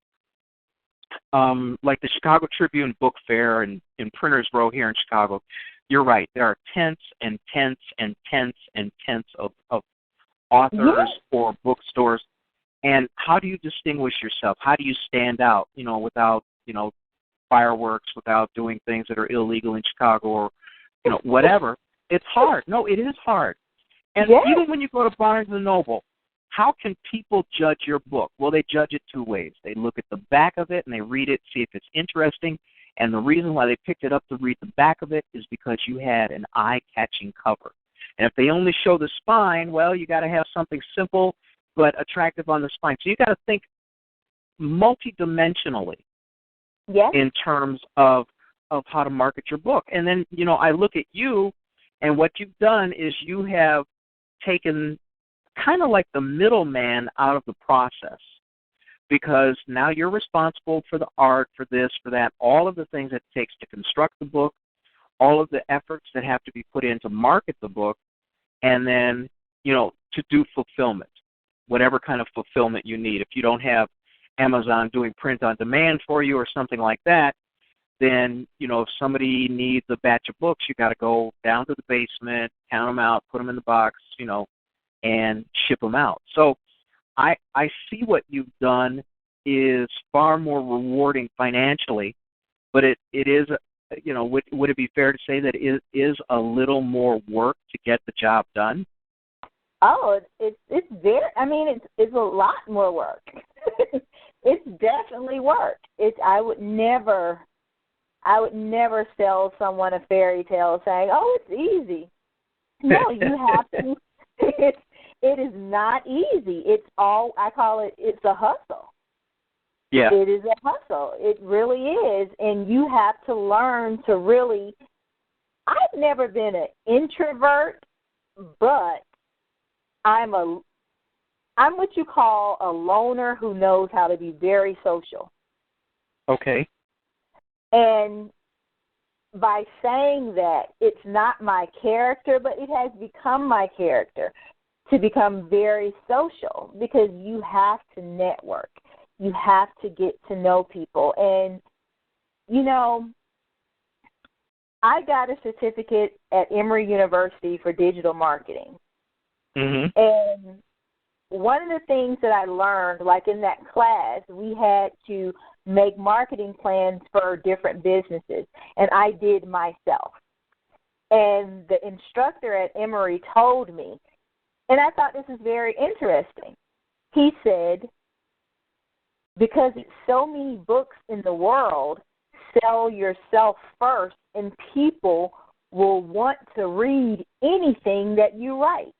like the Chicago Tribune Book Fair and in Printers Row here in Chicago, you're right. There are tents and tents and tents and tents of authors or bookstores. And how do you distinguish yourself? How do you stand out, you know, without, you know, fireworks, without doing things that are illegal in Chicago or, you know, whatever? It's hard. No, it is hard. And even when you go to Barnes & Noble, how can people judge your book? Well, they judge it two ways. They look at the back of it and they read it, see if it's interesting. And the reason why they picked it up to read the back of it is because you had an eye-catching cover. And if they only show the spine, well, you got to have something simple but attractive on the spine. So you got to think multidimensionally in terms of how to market your book. And then, you know, I look at you, and what you've done is you have taken kind of like the middleman out of the process, because now you're responsible for the art, for this, for that, all of the things it takes to construct the book, all of the efforts that have to be put in to market the book, and then, you know, to do fulfillment, whatever kind of fulfillment you need. If you don't have Amazon doing print on demand for you or something like that, then, if somebody needs a batch of books, you got to go down to the basement, count them out, put them in the box, and ship them out. So I see what you've done is far more rewarding financially, but it is, would it be fair to say that it is a little more work to get the job done? Oh, it's very. I mean, it's a lot more work. It's definitely work. I would never sell someone a fairy tale saying, "Oh, it's easy." No, you have to. It is not easy. I call it. It's a hustle. Yeah. It is a hustle. It really is, and you have to learn to really. I've never been an introvert, but I'm what you call a loner who knows how to be very social. Okay. And by saying that, it's not my character, but it has become my character to become very social, because you have to network. You have to get to know people. And, I got a certificate at Emory University for digital marketing. Mm-hmm. And one of the things that I learned, like in that class, we had to make marketing plans for different businesses, and I did myself. And the instructor at Emory told me, and I thought this was very interesting. He said, because it's so many books in the world, sell yourself first, and people will want to read anything that you write.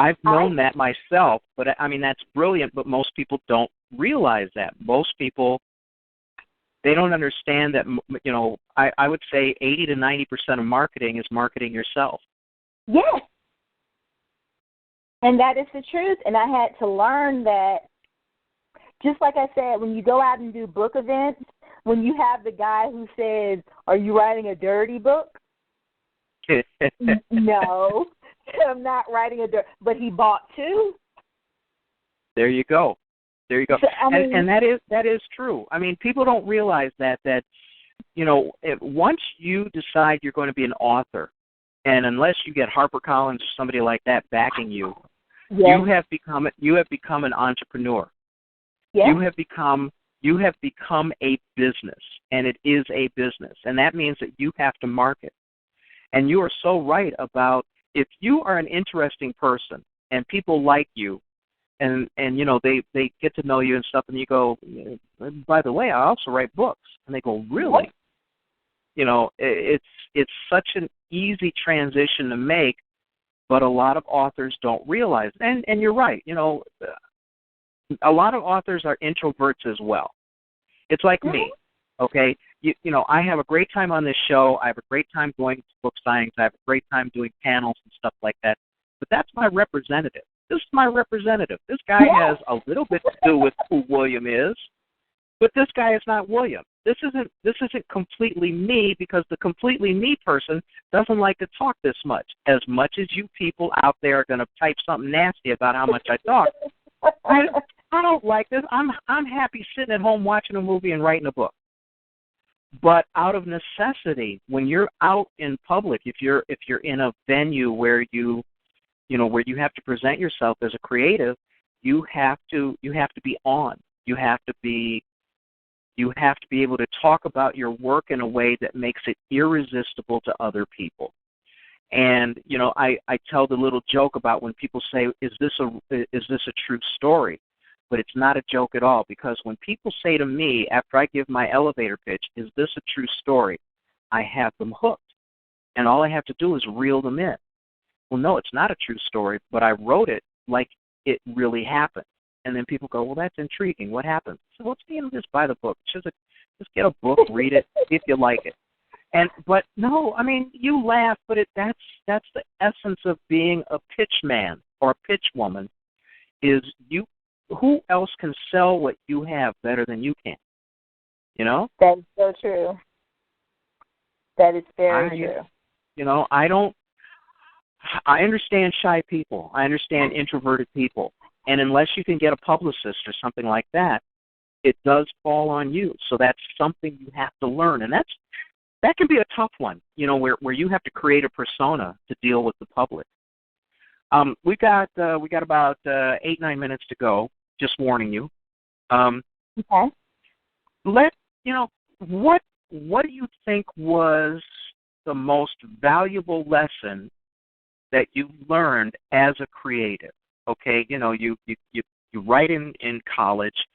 I've known that myself, but I mean, that's brilliant, but most people don't realize that. Most people, they don't understand that, I would say 80 to 90% of marketing is marketing yourself. Yes. And that is the truth. And I had to learn that, just like I said, when you go out and do book events, when you have the guy who says, "Are you writing a dirty book?" No. I'm not writing but he bought two. There you go. So, and that is true. I mean, people don't realize that once you decide you're going to be an author, and unless you get HarperCollins or somebody like that backing you, yes. you have become an entrepreneur. Yes. You have become a business, and it is a business, and that means that you have to market. And you are so right about, if you are an interesting person and people like you, and they get to know you and stuff, and you go, "By the way, I also write books," and they go, "Really?" It's such an easy transition to make, but a lot of authors don't realize it. And you're right. A lot of authors are introverts as well. It's like me. Okay, I have a great time on this show. I have a great time going to book signings. I have a great time doing panels and stuff like that. But that's my representative. This is my representative. This guy has a little bit to do with who William is, but this guy is not William. This isn't completely me, because the completely me person doesn't like to talk this much. As much as you people out there are going to type something nasty about how much I talk, I don't like this. I'm happy sitting at home watching a movie and writing a book. But out of necessity, when you're out in public, if you're in a venue where you have to present yourself as a creative, you have to be on. You have to be able to talk about your work in a way that makes it irresistible to other people. And I tell the little joke about when people say, "Is this a true story?" But it's not a joke at all, because when people say to me after I give my elevator pitch, "Is this a true story?" I have them hooked, and all I have to do is reel them in. Well, no, it's not a true story, but I wrote it like it really happened. And then people go, "Well, that's intriguing. What happened?" So let's just buy the book. Just get a book, read it, see if you like it. But no, I mean, you laugh, but that's the essence of being a pitch man or a pitch woman. Is who else can sell what you have better than you can? That's so true. That is very true. I understand shy people. I understand introverted people. And unless you can get a publicist or something like that, it does fall on you. So that's something you have to learn. And that can be a tough one, where you have to create a persona to deal with the public. We got about 8-9 minutes to go. Just warning you. Okay. What do you think was the most valuable lesson that you learned as a creative? Okay, you write in college.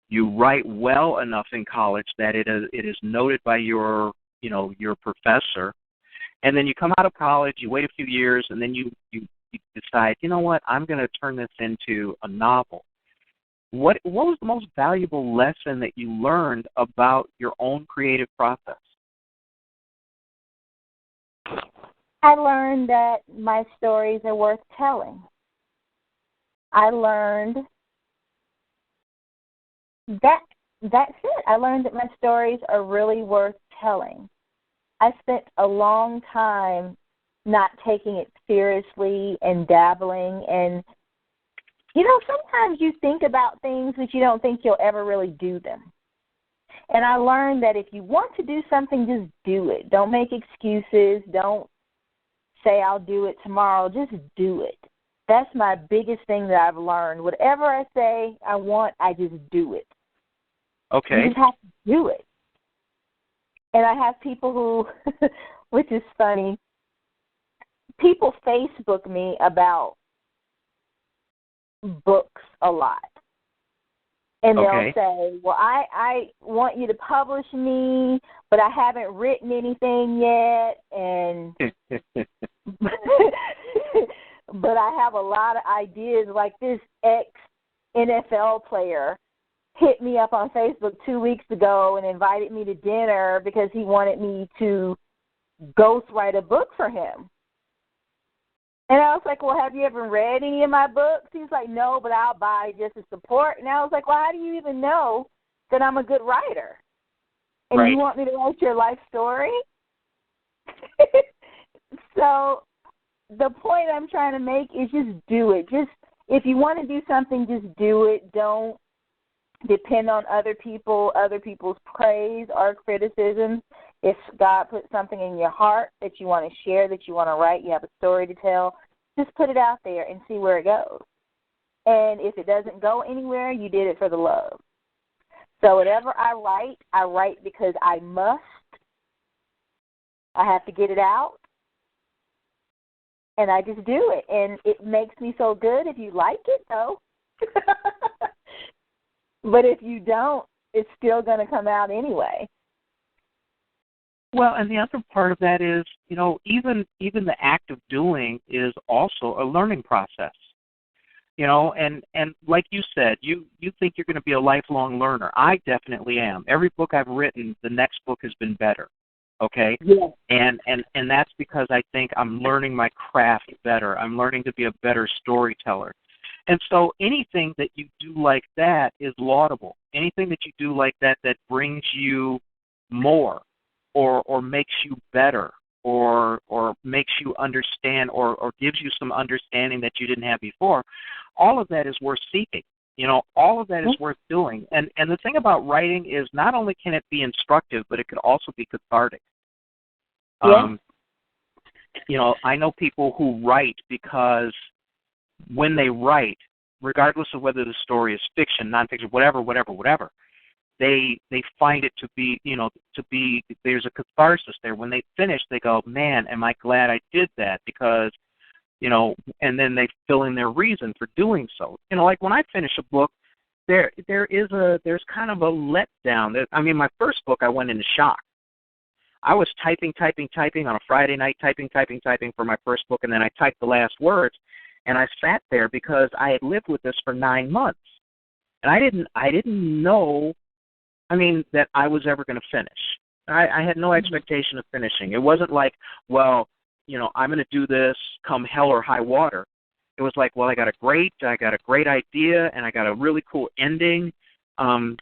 You write well enough in college that it is noted by your professor, and then you come out of college. You wait a few years, and then you decide, you know what, I'm going to turn this into a novel. What was the most valuable lesson that you learned about your own creative process? I learned that my stories are worth telling. I learned that's it. I learned that my stories are really worth telling. I spent a long time not taking it seriously and dabbling, and sometimes you think about things but you don't think you'll ever really do them. And I learned that if you want to do something, just do it. Don't make excuses. Don't say I'll do it tomorrow. Just do it. That's my biggest thing that I've learned. Whatever I say I want, I just do it. Okay. You just have to do it. And I have people who, which is funny, people Facebook me about books a lot. And they'll say, well, I want you to publish me, but I haven't written anything yet, and but I have a lot of ideas. Like this ex-NFL player hit me up on Facebook 2 weeks ago and invited me to dinner because he wanted me to ghostwrite a book for him. And I was like, well, have you ever read any of my books? He's like, no, but I'll buy just to support. And I was like, well, how do you even know that I'm a good writer? And right. You want me to write your life story? So the point I'm trying to make is just do it. Just if you want to do something, just do it. Don't depend on other people's praise or criticism. If God put something in your heart that you want to share, that you want to write, you have a story to tell, just put it out there and see where it goes. And if it doesn't go anywhere, you did it for the love. So whatever I write because I must. I have to get it out. And I just do it. And it makes me so good if you like it, though. But if you don't, it's still going to come out anyway. Well, and the other part of that is, even the act of doing is also a learning process. And like you said, you think you're going to be a lifelong learner. I definitely am. Every book I've written, the next book has been better. Okay? Yeah. And that's because I think I'm learning my craft better. I'm learning to be a better storyteller. And so anything that you do like that is laudable. Anything that you do like that brings you more or makes you better or makes you understand or gives you some understanding that you didn't have before, all of that is worth seeking. All of that is worth doing. And the thing about writing is not only can it be instructive, but it could also be cathartic. Yeah. I know people who write because when they write, regardless of whether the story is fiction, nonfiction, whatever, they find it to be, there's a catharsis there. When they finish, they go, man, am I glad I did that? Because, and then they fill in their reason for doing so. Like when I finish a book, there's kind of a letdown. I mean, my first book, I went into shock. I was typing on a Friday night, typing for my first book, and then I typed the last words, and I sat there because I had lived with this for 9 months, and I didn't know, that I was ever going to finish. I had no expectation of finishing. It wasn't like, well, I'm going to do this come hell or high water. It was like, well, I got a great idea, and I got a really cool ending.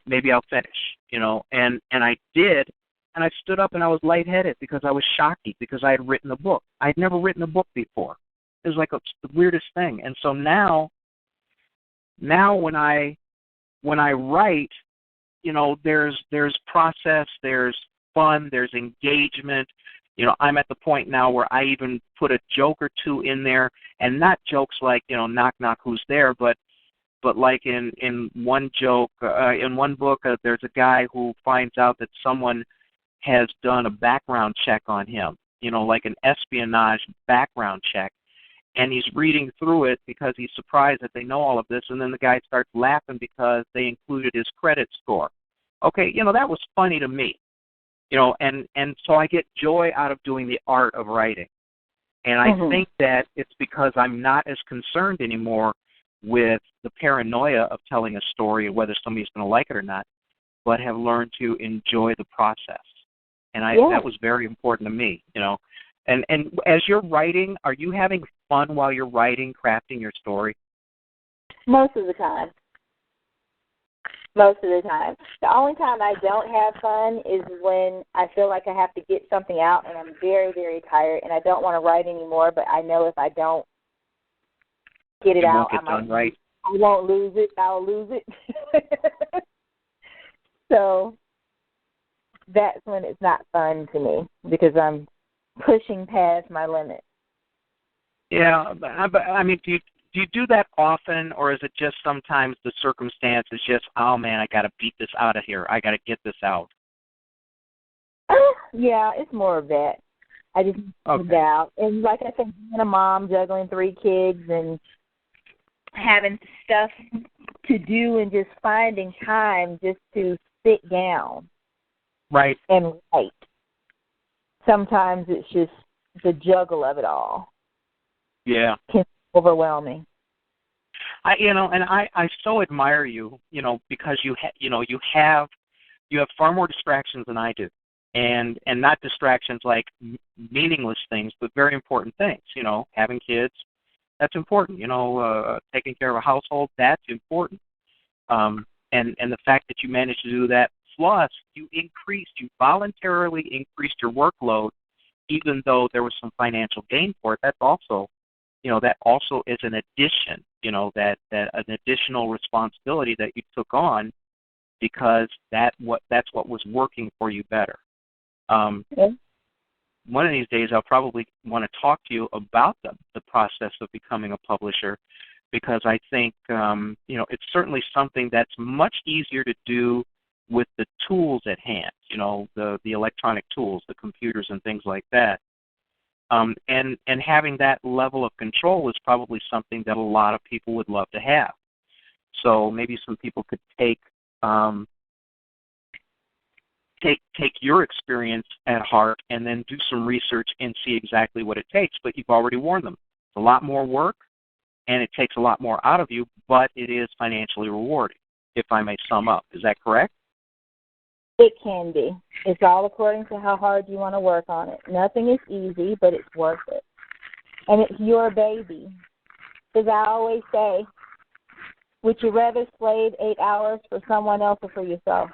Maybe I'll finish, and I did. And I stood up and I was lightheaded because I was shocked because I had written a book. I had never written a book before. the weirdest thing. And so now when I write, there's process, there's fun, there's engagement. I'm at the point now where I even put a joke or two in there, and not jokes like, knock, knock, who's there, but like in one joke, in one book, there's a guy who finds out that someone has done a background check on him, like an espionage background check, and he's reading through it because he's surprised that they know all of this, and then the guy starts laughing because they included his credit score. Okay, that was funny to me. And so I get joy out of doing the art of writing. And I think that it's because I'm not as concerned anymore with the paranoia of telling a story, whether somebody's going to like it or not, but have learned to enjoy the process. And that was very important to me, And as you're writing, are you having fun while you're writing, crafting your story? Most of the time. Most of the time. The only time I don't have fun is when I feel like I have to get something out and I'm very, very tired and I don't want to write anymore, but I know if I don't get it out, I won't lose it. I'll lose it. So that's when it's not fun to me because I'm pushing past my limit. Yeah, but I mean, do you do that often, or is it just sometimes the circumstance is just, oh man, I got to beat this out of here. I got to get this out. Yeah, it's more of that. I just get it out. And like I said, being a mom, juggling 3 kids, and having stuff to do, and just finding time just to sit down, right, and write. Sometimes it's just the juggle of it all. Yeah. Can be overwhelming. I so admire you, because you have far more distractions than I do, and not distractions like meaningless things, but very important things. Having kids, that's important. Taking care of a household, that's important. And the fact that you managed to do that, plus you voluntarily increased your workload, even though there was some financial gain for it. That's also, that also is an addition. That an additional responsibility that you took on because that's what was working for you better. One of these days I'll probably want to talk to you about the process of becoming a publisher, because I think it's certainly something that's much easier to do with the tools at hand, the electronic tools, the computers and things like that. And having that level of control is probably something that a lot of people would love to have. So maybe some people could take your experience at heart and then do some research and see exactly what it takes. But you've already warned them. It's a lot more work, and it takes a lot more out of you, but it is financially rewarding, if I may sum up. Is that correct? It can be. It's all according to how hard you want to work on it. Nothing is easy, but it's worth it. And it's your baby. As I always say, would you rather slave 8 hours for someone else or for yourself?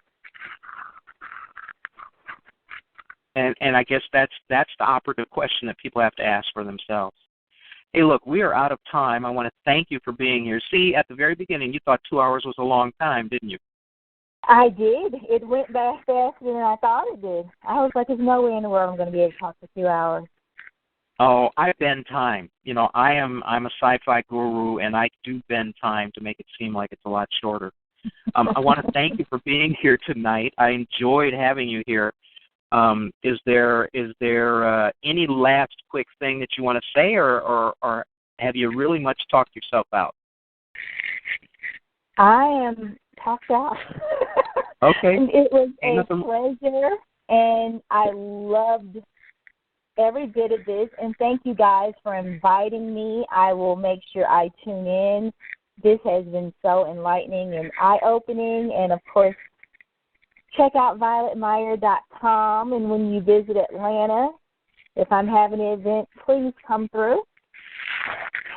And I guess that's the operative question that people have to ask for themselves. Hey, look, we are out of time. I want to thank you for being here. See, at the very beginning, you thought 2 hours was a long time, didn't you? I did. It went back faster than I thought it did. I was like, there's no way in the world I'm going to be able to talk for 2 hours. Oh, I bend time. I'm a sci-fi guru, and I do bend time to make it seem like it's a lot shorter. I want to thank you for being here tonight. I enjoyed having you here. Is there any last quick thing that you want to say, or have you really much talked yourself out? I am talked out. Okay. It was a pleasure, and I loved every bit of this. And thank you guys for inviting me. I will make sure I tune in. This has been so enlightening and eye-opening. And, of course, check out violetemeier.com. And when you visit Atlanta, if I'm having an event, please come through.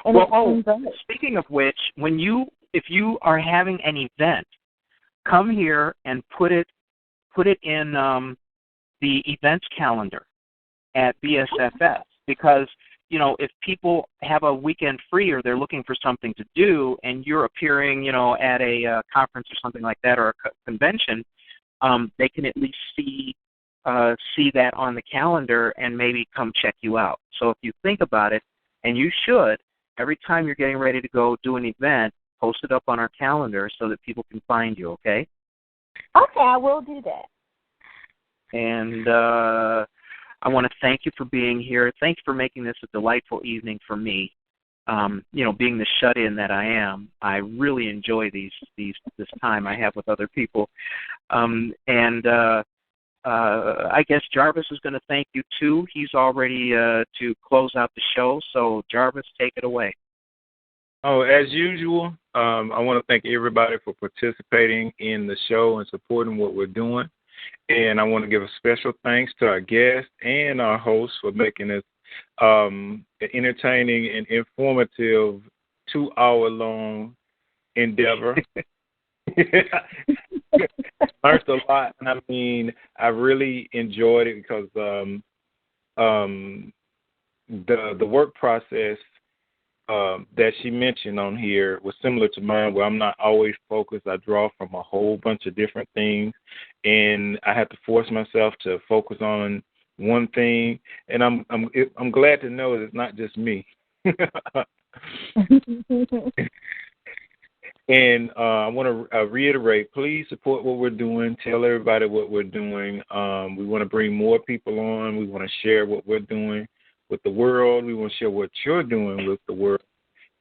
And speaking of which, if you are having an event, come here and put it in the events calendar at BSFS, because if people have a weekend free or they're looking for something to do and you're appearing, at a conference or something like that or a convention, they can at least see that on the calendar and maybe come check you out. So if you think about it, and you should, every time you're getting ready to go do an event, post it up on our calendar so that people can find you, okay? Okay, I will do that. And I want to thank you for being here. Thanks for making this a delightful evening for me. Being the shut-in that I am, I really enjoy this time I have with other people. I guess Jarvis is going to thank you, too. He's all ready to close out the show. So, Jarvis, take it away. Oh, as usual, I want to thank everybody for participating in the show and supporting what we're doing. And I want to give a special thanks to our guests and our hosts for making this an entertaining and informative 2-hour-long endeavor. Learned a lot, and I mean, I really enjoyed it because the work process that she mentioned on here was similar to mine, where I'm not always focused. I draw from a whole bunch of different things, and I have to force myself to focus on one thing. And I'm glad to know that it's not just me. And I want to reiterate, please support what we're doing. Tell everybody what we're doing. We want to bring more people on. We want to share what we're doing with the world. We want to share what you're doing with the world.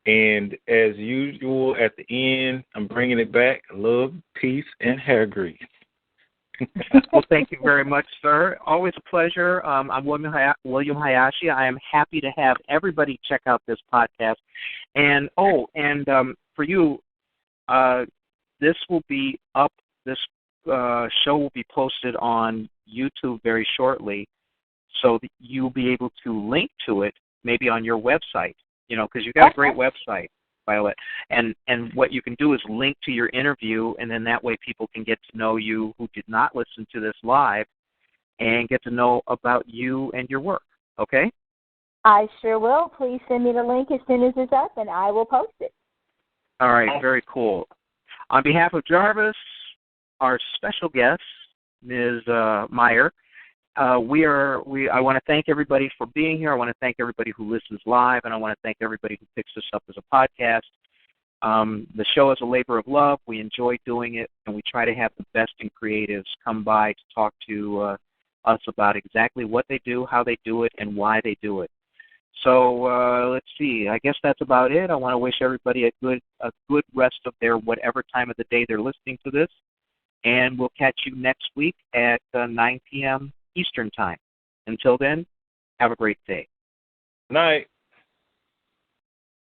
And as usual, at the end, I'm bringing it back. Love, peace, and hair grease. Well, thank you very much, sir. Always a pleasure. I'm William Hayashi. I am happy to have everybody check out this podcast. And for you, this will be up. This show will be posted on YouTube very shortly, so that you'll be able to link to it maybe on your website. Because you've got a great website, Violette. And what you can do is link to your interview, and then that way people can get to know you who did not listen to this live, and get to know about you and your work. Okay? I sure will. Please send me the link as soon as it's up, and I will post it. All right, very cool. On behalf of Jarvis, our special guest, Ms. Meier, I want to thank everybody for being here. I want to thank everybody who listens live, and I want to thank everybody who picks this up as a podcast. The show is a labor of love. We enjoy doing it, and we try to have the best in creatives come by to talk to us about exactly what they do, how they do it, and why they do it. So let's see. I guess that's about it. I want to wish everybody a good rest of their whatever time of the day they're listening to this, and we'll catch you next week at 9 p.m. Eastern Time. Until then, have a great day. Night.